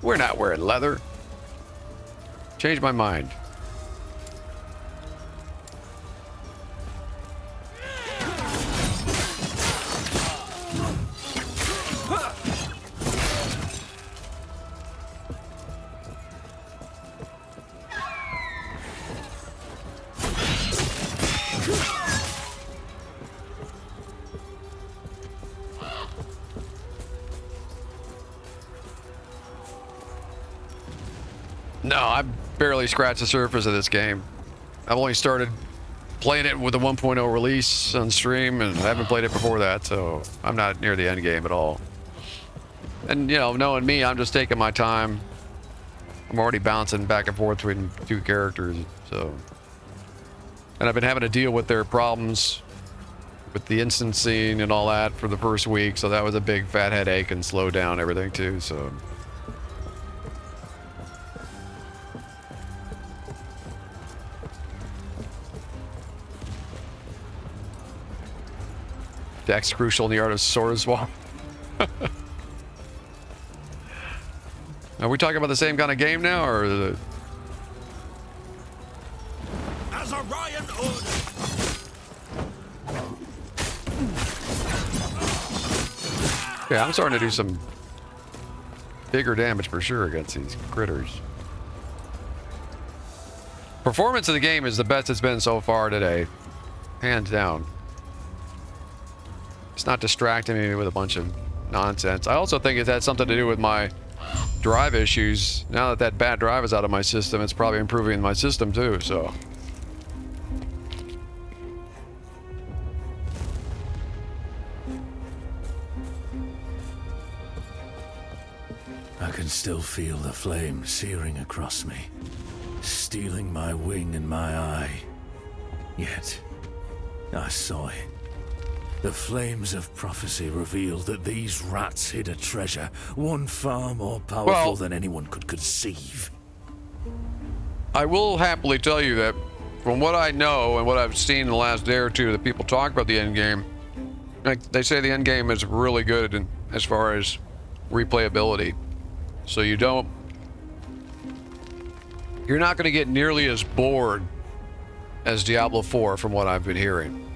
We're not wearing leather. Changed my mind. No, I've barely scratched the surface of this game. I've only started playing it with the 1.0 release on stream, and I haven't played it before that, so I'm not near the end game at all. And, you know, knowing me, I'm just taking my time. I'm already bouncing back and forth between two characters, so... And I've been having to deal with their problems with the instancing and all that for the first week, so that was a big fat headache and slowed down everything too, so... Dex crucial in the art of sword swap. Are we talking about the same kind of game now, or the... As Orion orders. Yeah, I'm starting to do some bigger damage for sure against these critters. Performance of the game is the best it's been so far today, hands down. It's not distracting me with a bunch of nonsense. I also think it had something to do with my drive issues. Now that that bad drive is out of my system, it's probably improving my system too, so. I can still feel the flame searing across me, stealing my wing and my eye. Yet, I saw it. The flames of prophecy revealed that these rats hid a treasure, one far more powerful than anyone could conceive. I will happily tell you that from what I know and what I've seen in the last day or two that people talk about the end game, like they say the end game is really good in, as far as replayability. So you're not going to get nearly as bored as Diablo 4 from what I've been hearing.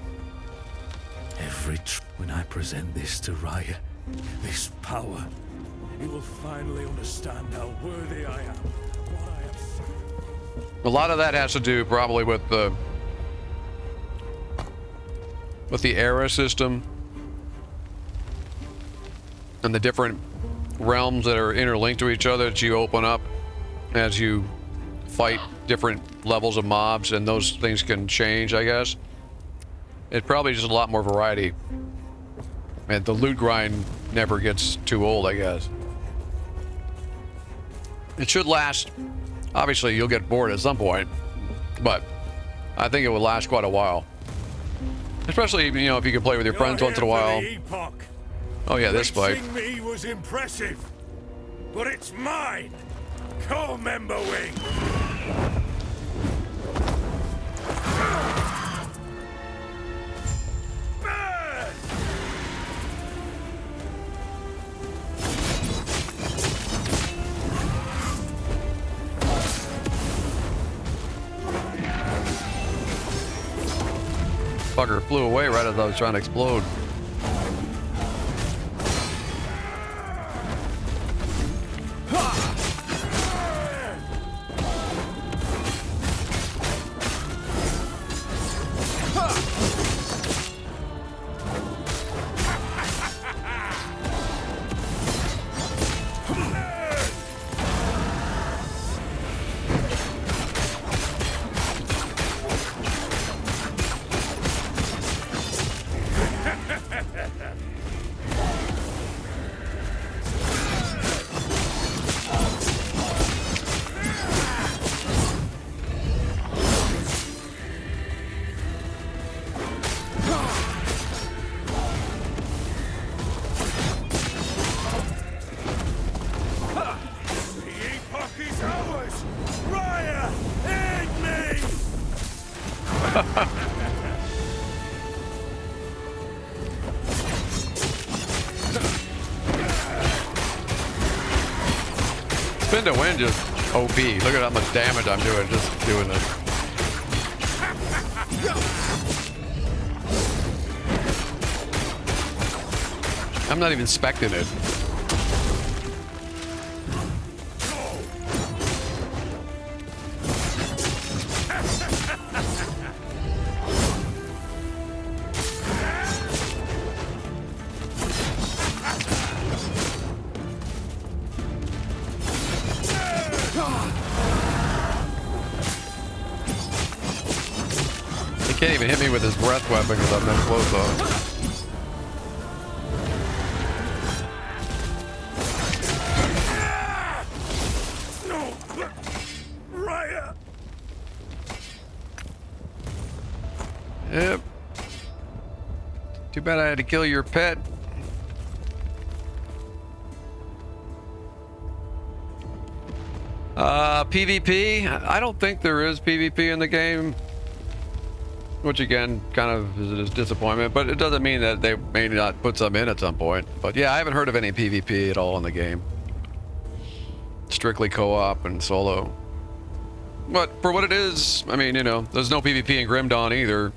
When I present this to Raya, this power, he will finally understand how worthy I am. What I have seen. A lot of that has to do probably with the era system and the different realms that are interlinked to each other that you open up as you fight different levels of mobs, and those things can change, I guess. It's probably just a lot more variety. And the loot grind never gets too old, I guess. It should last. Obviously, you'll get bored at some point, but I think it will last quite a while. Especially, you know, if you can play with your friends once in a while. Epoch. Oh yeah, this fight. Me was impressive, but it's mine. Call member wing. Fucker flew away right as I was trying to explode. Spin to win just OP. Look at how much damage I'm doing just doing this. I'm not even specting it. even hit me with his breath weapon because I'm that close on. Yep. Too bad I had to kill your pet. PvP? I don't think there is PvP in the game. Which again, kind of is a disappointment, but it doesn't mean that they may not put some in at some point. But yeah, I haven't heard of any PvP at all in the game. Strictly co-op and solo. But for what it is, I mean, you know, there's no PvP in Grim Dawn either.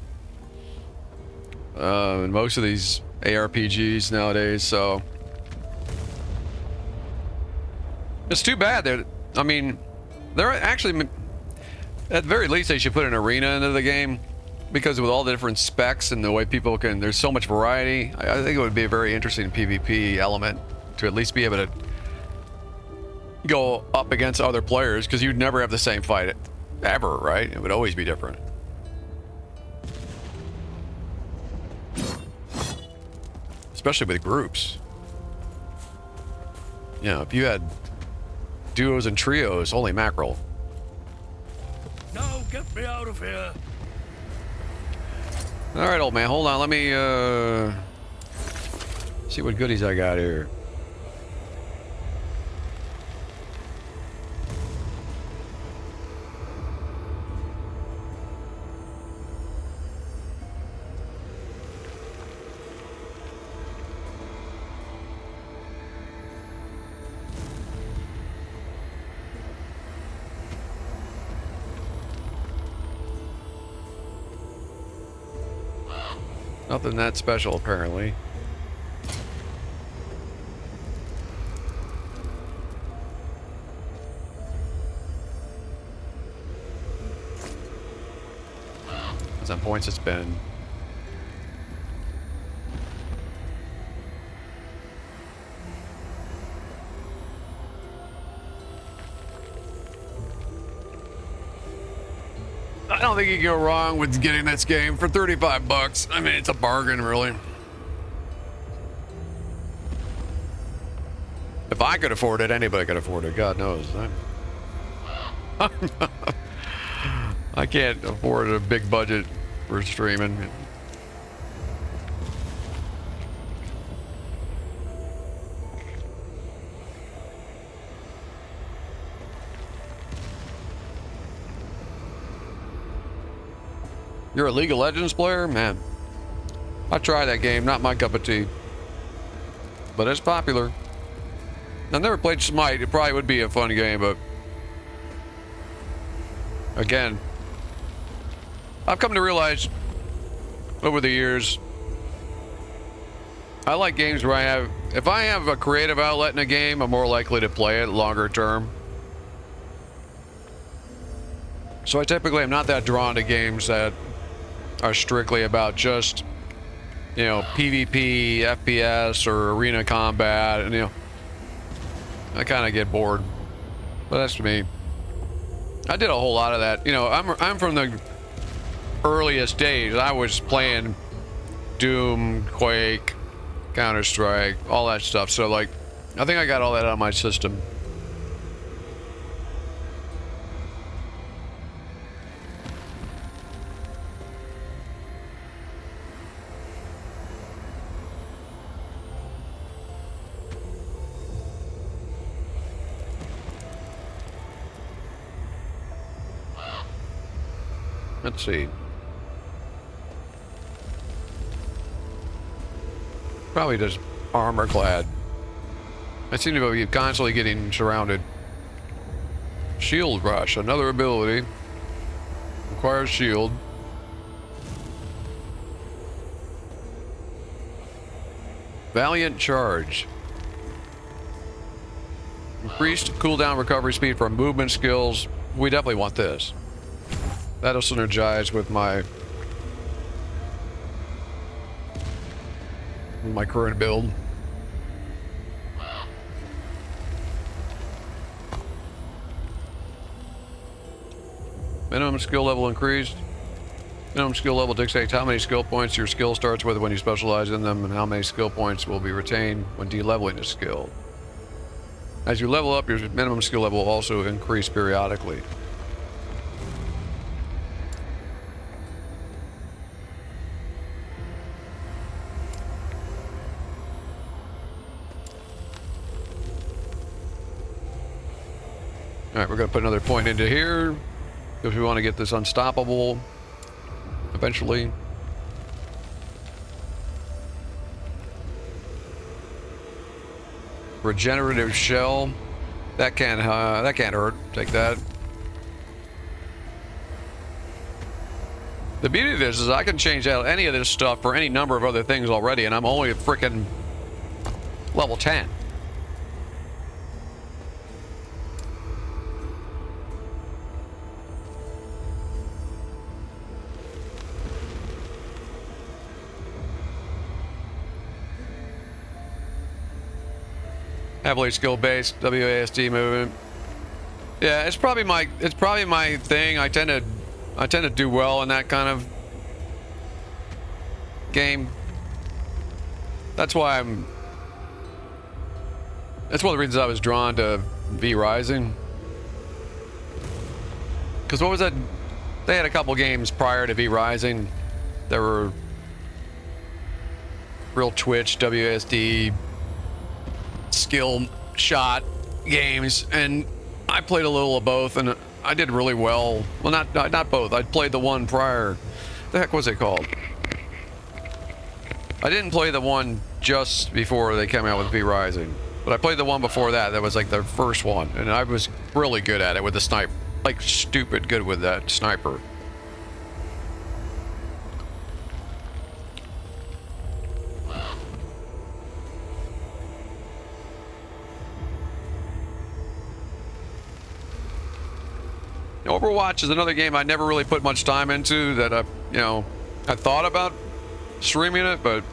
In most of these ARPGs nowadays, so it's too bad that, I mean, they're actually, at the very least, they should put an arena into the game, because with all the different specs and the way people can, there's so much variety. I think it would be a very interesting PvP element to at least be able to go up against other players, because you'd never have the same fight ever, right? It would always be different. Especially with groups. You know, if you had duos and trios, holy mackerel. No, get me out of here. All right, old man, hold on. Let me see what goodies I got here. Nothing that special, apparently. Some points to spend. I don't think you can go wrong with getting this game for 35 bucks. I mean, it's a bargain, really. If I could afford it, anybody could afford it. God knows. I can't afford a big budget for streaming. You're a League of Legends player? Man, I tried that game, not my cup of tea. But it's popular. I've never played Smite. It probably would be a fun game, but again, I've come to realize over the years, I like games where if I have a creative outlet in a game, I'm more likely to play it longer term. So I typically am not that drawn to games that are strictly about just, you know, PvP, FPS, or arena combat, and, you know, I kind of get bored. But that's me. I did a whole lot of that. You know, I'm from the earliest days. I was playing Doom, Quake, Counter-Strike, all that stuff. So, like, I think I got all that out of my system. Let's see. Probably just armor clad. I seem to be constantly getting surrounded. Shield Rush, another ability. Requires shield. Valiant Charge. Increased cooldown recovery speed for movement skills. We definitely want this. That'll synergize with my current build. Minimum skill level increased. Minimum skill level dictates how many skill points your skill starts with when you specialize in them, and how many skill points will be retained when de-leveling a skill. As you level up, your minimum skill level will also increase periodically. Alright, we're going to put another point into here because we want to get this unstoppable eventually. Regenerative shell. That can't hurt. Take that. The beauty of this is I can change out any of this stuff for any number of other things already, and I'm only at frickin' level 10. Heavily skill-based WASD movement. Yeah, it's probably my thing. I tend to do well in that kind of game. That's one of the reasons I was drawn to V Rising. Because what was that? They had a couple games prior to V Rising. There were real Twitch, WASD, skill shot games, and I played a little of both, and I did really well. Well, not both. I played the one prior. The heck was it called? I didn't play the one just before they came out with V Rising, but I played the one before that. That was like their first one, and I was really good at it with the sniper, like stupid good with that sniper. Overwatch is another game I never really put much time into that I thought about streaming it, but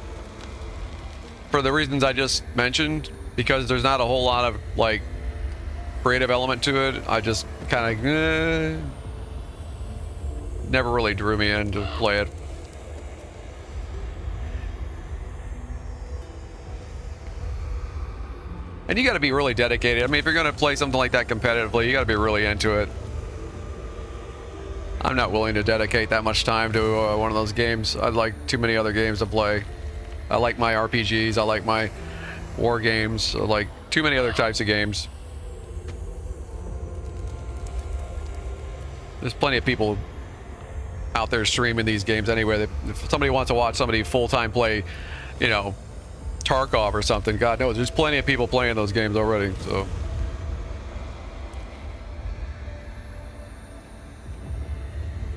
for the reasons I just mentioned, because there's not a whole lot of like creative element to it, I just kind of never really drew me in to play it. And you got to be really dedicated. I mean, if you're going to play something like that competitively, you got to be really into it. I'm not willing to dedicate that much time to one of those games. I'd like too many other games to play. I like my RPGs. I like my war games. I like too many other types of games. There's plenty of people out there streaming these games anyway. If somebody wants to watch somebody full-time play, Tarkov or something, God knows, there's plenty of people playing those games already, so.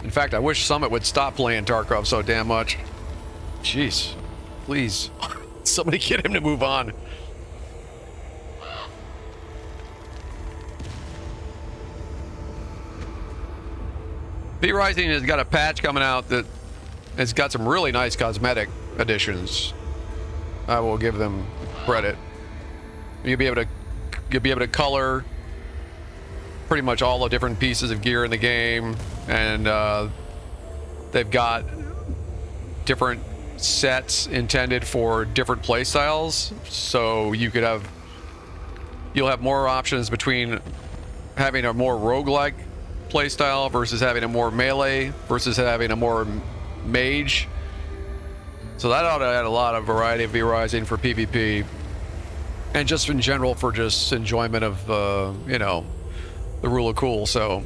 In fact, I wish Summit would stop playing Tarkov so damn much. Jeez. Please. Somebody get him to move on. V Rising has got a patch coming out that has got some really nice cosmetic additions. I will give them credit. You'll be able to color pretty much all the different pieces of gear in the game, and they've got different sets intended for different play styles, so you'll have more options between having a more roguelike play style versus having a more melee versus having a more mage. So that ought to add a lot of variety of V Rising for PvP, and just in general for just enjoyment of the rule of cool. So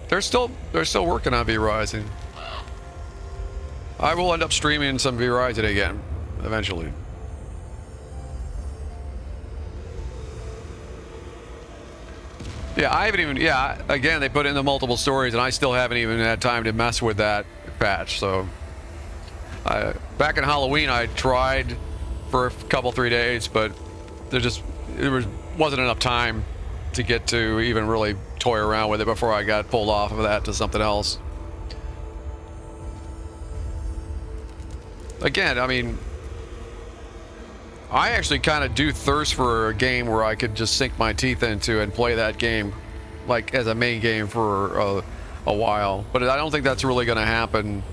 they're still working on V Rising. I will end up streaming some V Rising again eventually. Yeah, I haven't even. Yeah, again, they put in the multiple stories, and I still haven't even had time to mess with that patch. So, back in Halloween, I tried for a couple 3 days, but wasn't enough time to get to even really toy around with it before I got pulled off of that to something else. Again, I mean, I actually kind of do thirst for a game where I could just sink my teeth into and play that game like as a main game for a while, but I don't think that's really going to happen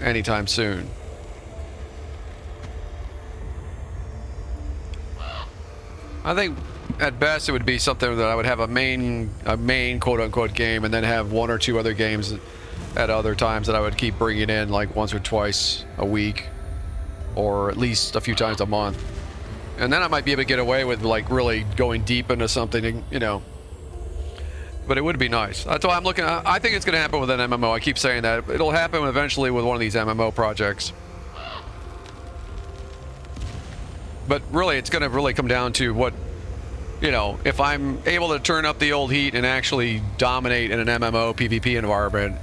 anytime soon. I think at best it would be something that I would have a main quote-unquote game, and then have one or two other games at other times that I would keep bringing in, like once or twice a week, or at least a few times a month. And then I might be able to get away with like really going deep into something, you know. But it would be nice. That's why I'm looking. I think it's going to happen with an MMO. I keep saying that. It'll happen eventually with one of these MMO projects. But really, it's going to really come down to what, you know, if I'm able to turn up the old heat and actually dominate in an MMO PvP environment.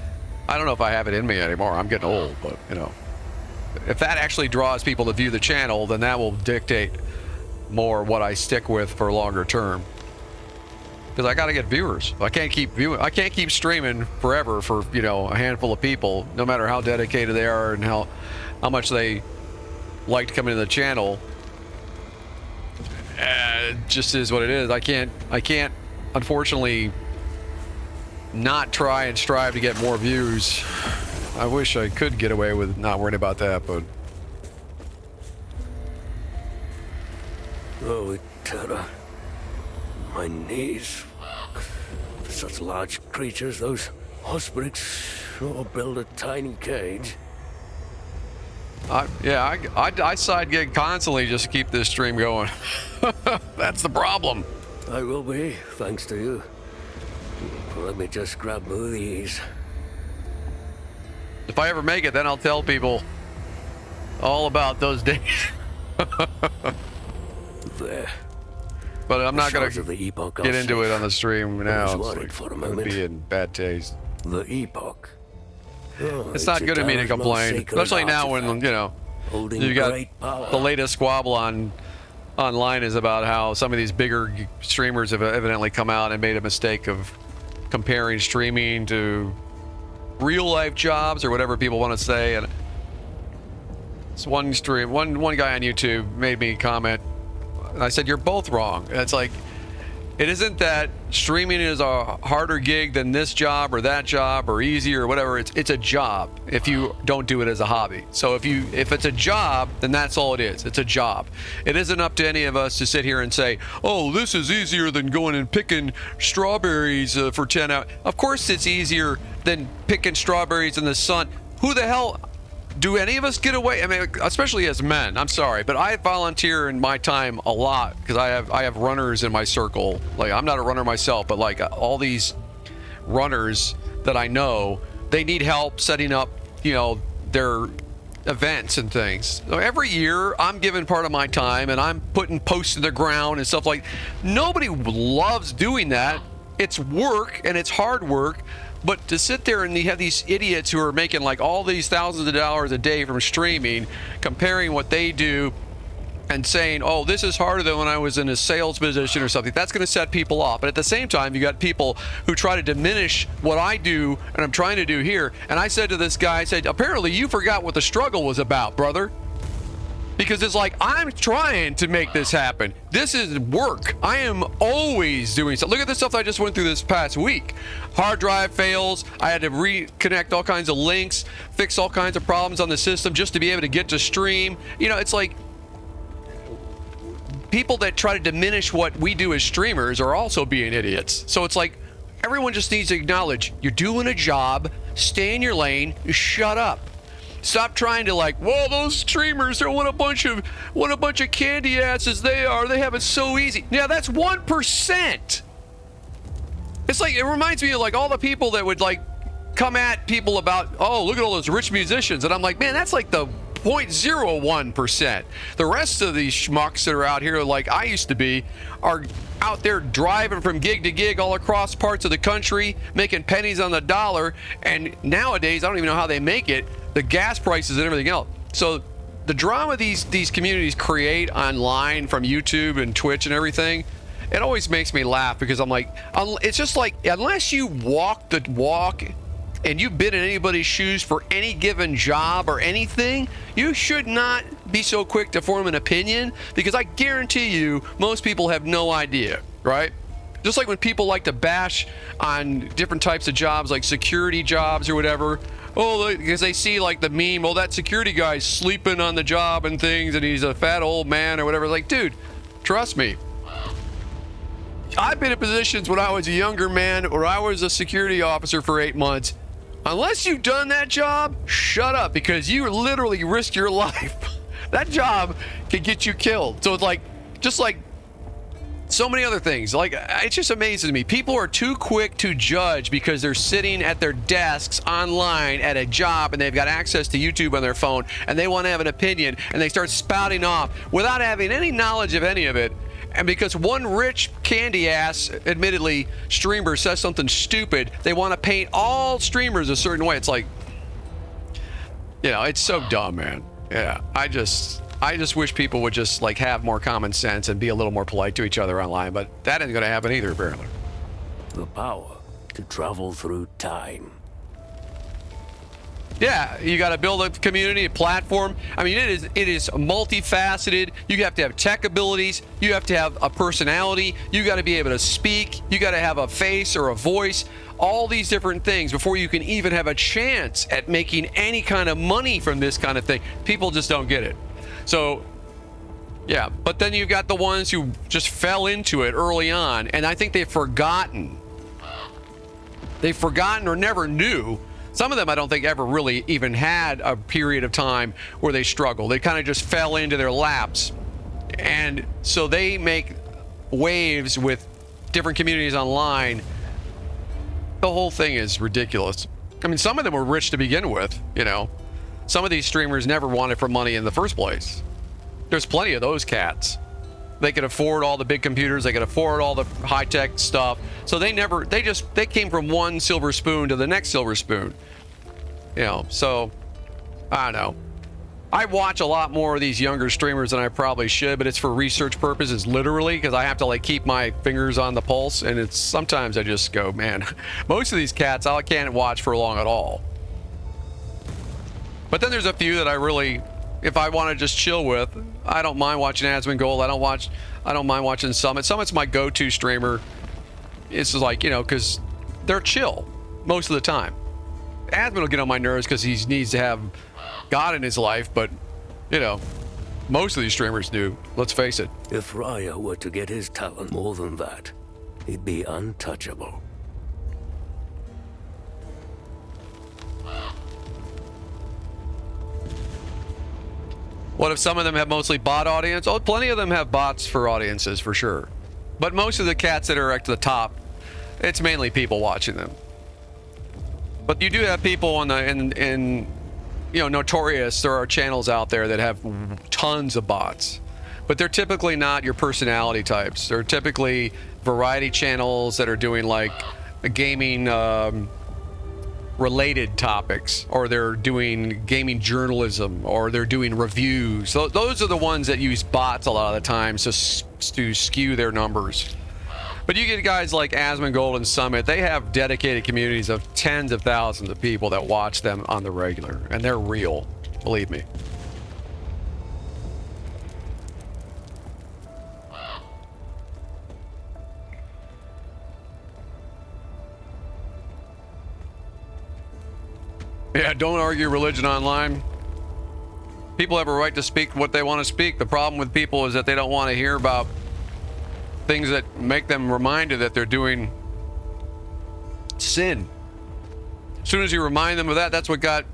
I don't know if I have it in me anymore. I'm getting old, but, you know. If that actually draws people to view the channel, then that will dictate more what I stick with for longer term. Because I got to get viewers. I can't keep streaming forever for, you know, a handful of people, no matter how dedicated they are and how much they like to come into the channel. It just is what it is. I can't unfortunately not try and strive to get more views. I wish I could get away with not worrying about that, but oh, terror. My knees. For such large creatures, those ospreys sure build a tiny cage. I side gig constantly just to keep this stream going. That's the problem. I will be, thanks to you. Let me just grab one of these. If I ever make it, then I'll tell people all about those days. There. But I'm not going to get into it on the stream now. It's like, it would be in bad taste. The Epoch. Oh, it's not good of me to complain, especially now when, you know, you got the latest squabble online is about how some of these bigger streamers have evidently come out and made a mistake of comparing streaming to real life jobs or whatever people want to say. And it's one guy on YouTube made me comment, and I said, you're both wrong. And it's like, it isn't that streaming is a harder gig than this job or that job or easier or whatever. It's a job if you don't do it as a hobby. So if it's a job, then that's all it is. It's a job. It isn't up to any of us to sit here and say, oh, this is easier than going and picking strawberries for 10 hours. Of course it's easier than picking strawberries in the sun. Who the hell... Do any of us get away? I mean, especially as men. I'm sorry, but I volunteer in my time a lot because I have runners in my circle. Like, I'm not a runner myself, but like all these runners that I know, they need help setting up, you know, their events and things. So every year, I'm giving part of my time and I'm putting posts in the ground and stuff like. Nobody loves doing that. It's work and it's hard work. But to sit there and you have these idiots who are making like all these thousands of dollars a day from streaming, comparing what they do and saying, oh, this is harder than when I was in a sales position or something, that's going to set people off. But at the same time, you got people who try to diminish what I do and I'm trying to do here. And I said to this guy, I said, apparently you forgot what the struggle was about, brother. Because it's like, I'm trying to make this happen. This is work. I am always doing stuff. Look at the stuff I just went through this past week. Hard drive fails. I had to reconnect all kinds of links, fix all kinds of problems on the system just to be able to get to stream. You know, it's like people that try to diminish what we do as streamers are also being idiots. So it's like everyone just needs to acknowledge you're doing a job, stay in your lane, shut up. Stop trying to like, whoa, those streamers are what a bunch of candy asses they are. They have it so easy. Yeah, that's 1%. It's like, it reminds me of like all the people that would like come at people about, oh, look at all those rich musicians. And I'm like, man, that's like the 0.01%. The rest of these schmucks that are out here, like I used to be, are out there driving from gig to gig all across parts of the country, making pennies on the dollar. And nowadays, I don't even know how they make it. The gas prices and everything else. So the drama these communities create online from YouTube and Twitch and everything, it always makes me laugh because I'm like, it's just like, unless you walk the walk and you've been in anybody's shoes for any given job or anything, you should not be so quick to form an opinion, because I guarantee you most people have no idea, right? Just like when people like to bash on different types of jobs, like security jobs or whatever, Oh, because they see like the meme, oh, that security guy's sleeping on the job and things, and he's a fat old man or whatever. Like, dude, trust me. I've been in positions when I was a younger man or I was a security officer for 8 months. Unless you've done that job, shut up, because you literally risk your life. That job can get you killed. So it's like, just like so many other things. Like, it just amazes me. People are too quick to judge because they're sitting at their desks online at a job and they've got access to YouTube on their phone and they want to have an opinion and they start spouting off without having any knowledge of any of it. And because one rich candy ass, admittedly, streamer says something stupid, they want to paint all streamers a certain way. It's like, you know, it's so dumb, man. Yeah, I just wish people would just like have more common sense and be a little more polite to each other online, but that isn't going to happen either, apparently. The power to travel through time. Yeah, you got to build a community, a platform. I mean, it is multifaceted. You have to have tech abilities. You have to have a personality. You got to be able to speak. You got to have a face or a voice. All these different things before you can even have a chance at making any kind of money from this kind of thing. People just don't get it. So, yeah. But then you've got the ones who just fell into it early on, and I think they've forgotten. They've forgotten or never knew. Some of them I don't think ever really even had a period of time where they struggled. They kind of just fell into their laps. And so they make waves with different communities online. The whole thing is ridiculous. I mean, some of them were rich to begin with, you know. Some of these streamers never wanted for money in the first place. There's plenty of those cats. They could afford all the big computers. They could afford all the high-tech stuff. So they came from one silver spoon to the next silver spoon. You know, so, I don't know. I watch a lot more of these younger streamers than I probably should, but it's for research purposes, literally, because I have to, like, keep my fingers on the pulse, and it's, sometimes I just go, man, most of these cats I can't watch for long at all. But then there's a few that I really, if I want to just chill with, I don't mind watching Asmongold. I don't mind watching Summit. Summit's my go-to streamer. It's like, you know, because they're chill most of the time. Asmon will get on my nerves because he needs to have God in his life, but, you know, most of these streamers do. Let's face it. If Raya were to get his talent more than that, he'd be untouchable. What if some of them have mostly bot audience? Oh, plenty of them have bots for audiences, for sure. But most of the cats that are at the top, it's mainly people watching them. But you do have people on the, you know, Notorious. There are channels out there that have tons of bots. But they're typically not your personality types. They're typically variety channels that are doing like gaming related topics, or they're doing gaming journalism, or they're doing reviews. So those are the ones that use bots a lot of the time to skew their numbers. But you get guys like Asmongold and Summit, they have dedicated communities of tens of thousands of people that watch them on the regular, and they're real, believe me. Yeah, don't argue religion online. People have a right to speak what they want to speak. The problem with people is that they don't want to hear about things that make them reminded that they're doing sin. As soon as you remind them of that, that's what got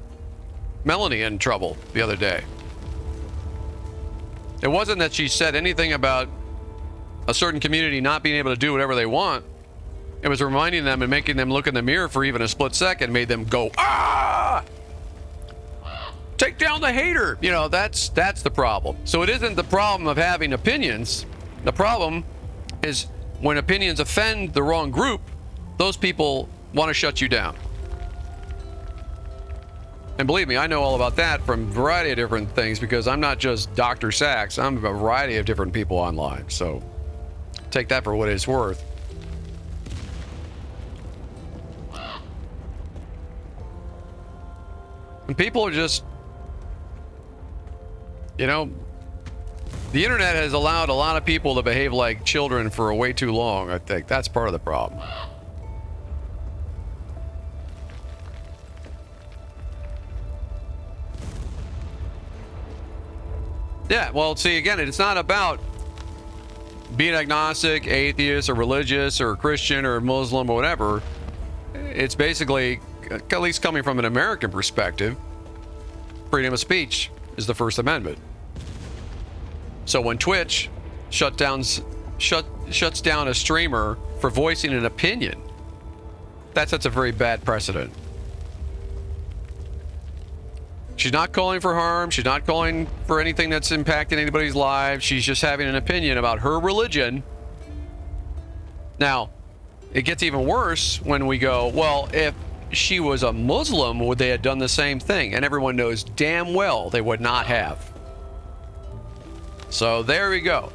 Melanie in trouble the other day. It wasn't that she said anything about a certain community not being able to do whatever they want. It was reminding them and making them look in the mirror for even a split second, made them go, ah! Take down the hater. You know, that's the problem. So it isn't the problem of having opinions. The problem is when opinions offend the wrong group, those people want to shut you down. And believe me, I know all about that from a variety of different things, because I'm not just Dr. Sachs. I'm a variety of different people online. So take that for what it's worth. And people are just, you know, the internet has allowed a lot of people to behave like children for way too long. I think that's part of the problem. Yeah, well, see, again, it's not about being agnostic, atheist, or religious, or Christian, or Muslim, or whatever. It's basically, at least coming from an American perspective, freedom of speech is the First Amendment. So when Twitch shuts down a streamer for voicing an opinion, that sets a very bad precedent. She's not calling for harm. She's not calling for anything that's impacting anybody's lives. She's just having an opinion about her religion. Now, it gets even worse when we go, well, if she was a Muslim, would they have done the same thing? And everyone knows damn well they would not have. So there we go.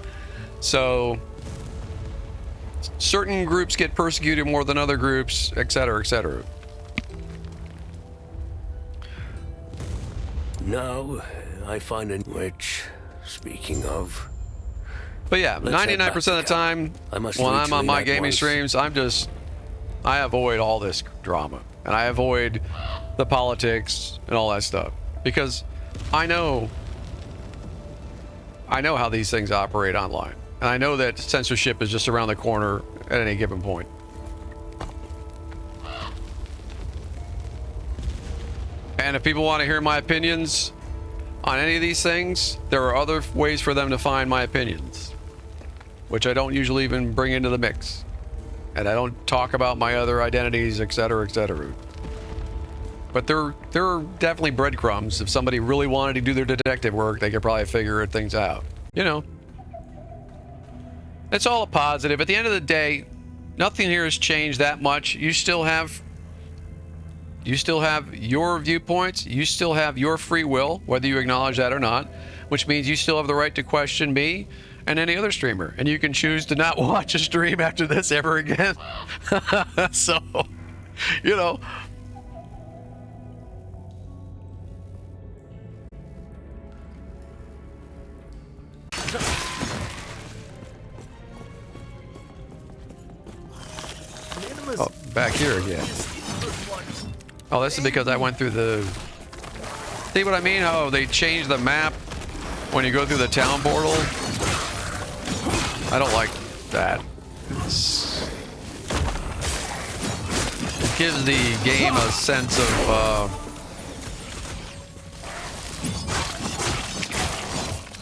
So certain groups get persecuted more than other groups, etc., etc. Now, I find in which, speaking of... But yeah, 99% of the time, when I'm on my gaming streams, I avoid all this drama. And I avoid the politics and all that stuff. Because I know how these things operate online. And I know that censorship is just around the corner at any given point. And if people want to hear my opinions on any of these things, there are other ways for them to find my opinions, which I don't usually even bring into the mix. And I don't talk about my other identities, etc., etc. But there are definitely breadcrumbs. If somebody really wanted to do their detective work, they could probably figure things out. You know, it's all a positive. At the end of the day, nothing here has changed that much. You still have your viewpoints. You still have your free will, whether you acknowledge that or not, which means you still have the right to question me and any other streamer. And you can choose to not watch a stream after this ever again. So, you know. Oh, back here again. Oh, this is because I went through the... See what I mean? How they changed the map when you go through the town portal? I don't like that. It gives the game a sense of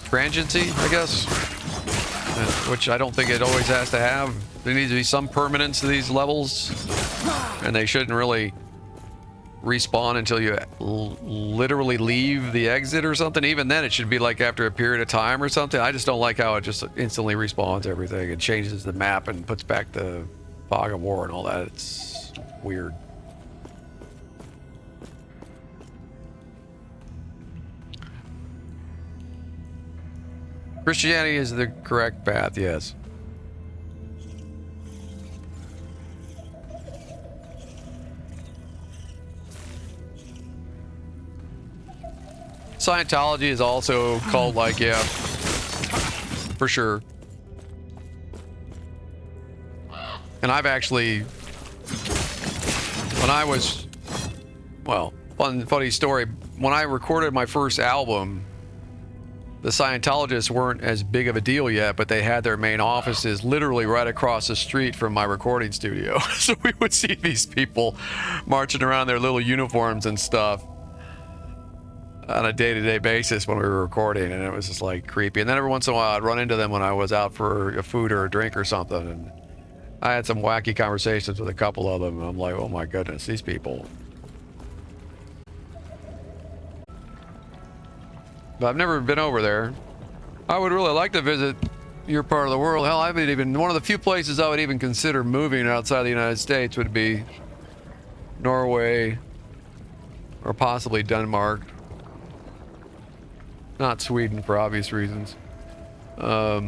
transiency, I guess. Which I don't think it always has to have. There needs to be some permanence to these levels. And they shouldn't really respawn until you literally leave the exit or something. Even then, it should be like after a period of time or something. I just don't like how it just instantly respawns everything and changes the map and puts back the fog of war and all that. It's weird. Christianity is the correct path, yes. Scientology is also cult-like, yeah. For sure. And I've actually... When I was... Well, funny story. When I recorded my first album, the Scientologists weren't as big of a deal yet, but they had their main offices literally right across the street from my recording studio. So we would see these people marching around in their little uniforms and stuff on a day-to-day basis when we were recording, and it was just like creepy. And then every once in a while I'd run into them when I was out for a food or a drink or something, and I had some wacky conversations with a couple of them, and I'm like, oh my goodness, these people. But I've never been over there. I would really like to visit your part of the world. Hell, one of the few places I would even consider moving outside the United States would be Norway or possibly Denmark. Not Sweden for obvious reasons. Yeah,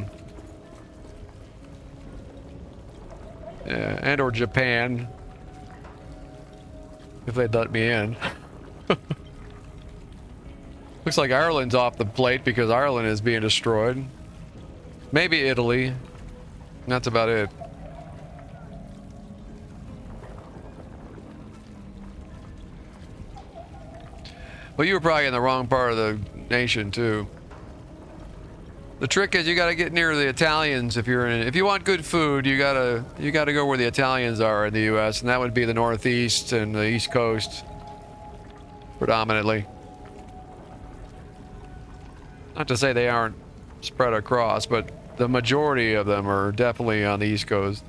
and or Japan, if they'd let me in. Looks like Ireland's off the plate because Ireland is being destroyed. Maybe Italy. That's about it. Well, you were probably in the wrong part of the nation too. The trick is you got to get near the Italians if you want good food. You gotta go where the Italians are in the U.S. and that would be the Northeast and the East Coast, predominantly. Not to say they aren't spread across, but the majority of them are definitely on the East Coast.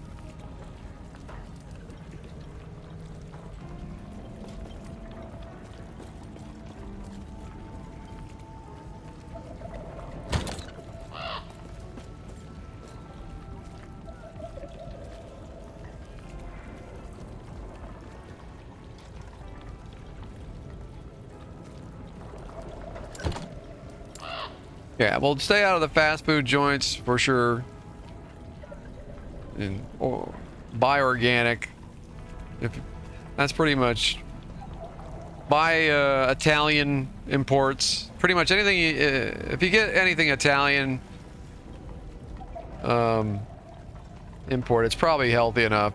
Yeah, well, stay out of the fast food joints for sure, and or buy organic. That's pretty much buy Italian imports. Pretty much anything. If you get anything Italian import, it's probably healthy enough.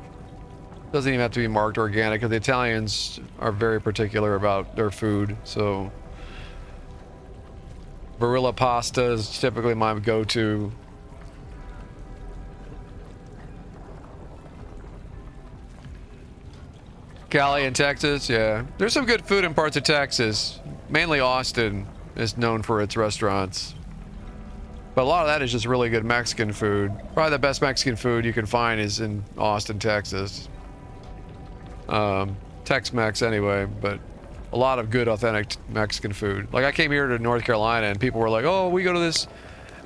Doesn't even have to be marked organic because the Italians are very particular about their food. So. Barilla pasta is typically my go-to. Cali in Texas, yeah. There's some good food in parts of Texas. Mainly Austin is known for its restaurants. But a lot of that is just really good Mexican food. Probably the best Mexican food you can find is in Austin, Texas. Tex-Mex anyway, but a lot of good authentic Mexican food. Like I came here to North Carolina and people were like, oh, we go to this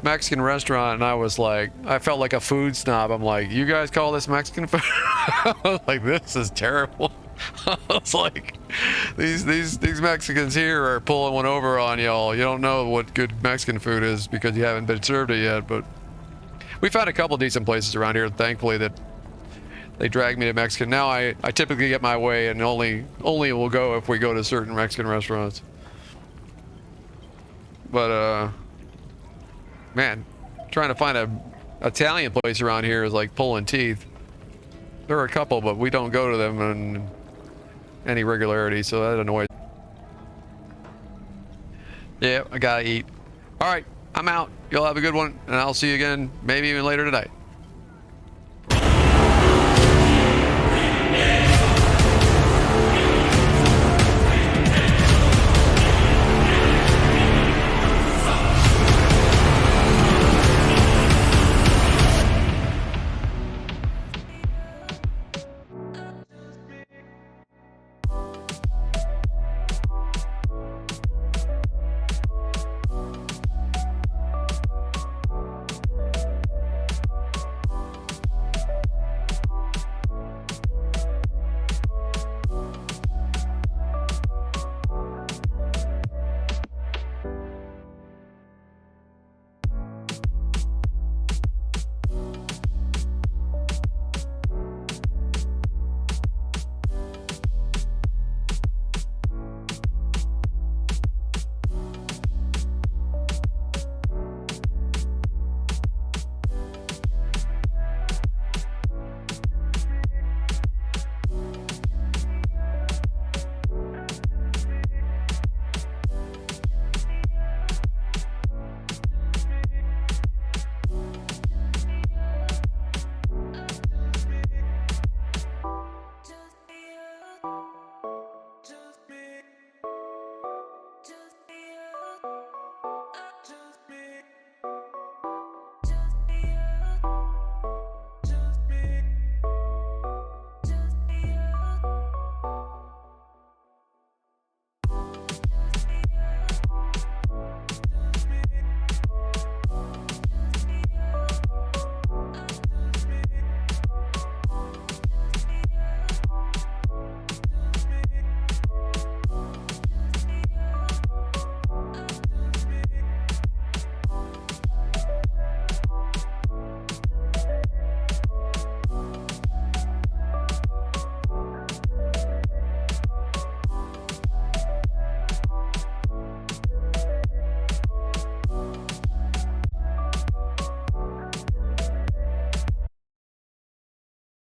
Mexican restaurant, and I was like, I felt like a food snob. I'm like, you guys call this Mexican food? I was like, this is terrible. I was like, these Mexicans here are pulling one over on y'all. You don't know what good Mexican food is because you haven't been served it yet. But we found a couple decent places around here, thankfully, that they dragged me to Mexican. Now I typically get my way and only will go if we go to certain Mexican restaurants. But man, trying to find a Italian place around here is like pulling teeth. There are a couple, but we don't go to them in any regularity, so that annoys. Yeah, I gotta eat. All right, I'm out. Y'all have a good one, and I'll see you again maybe even later tonight.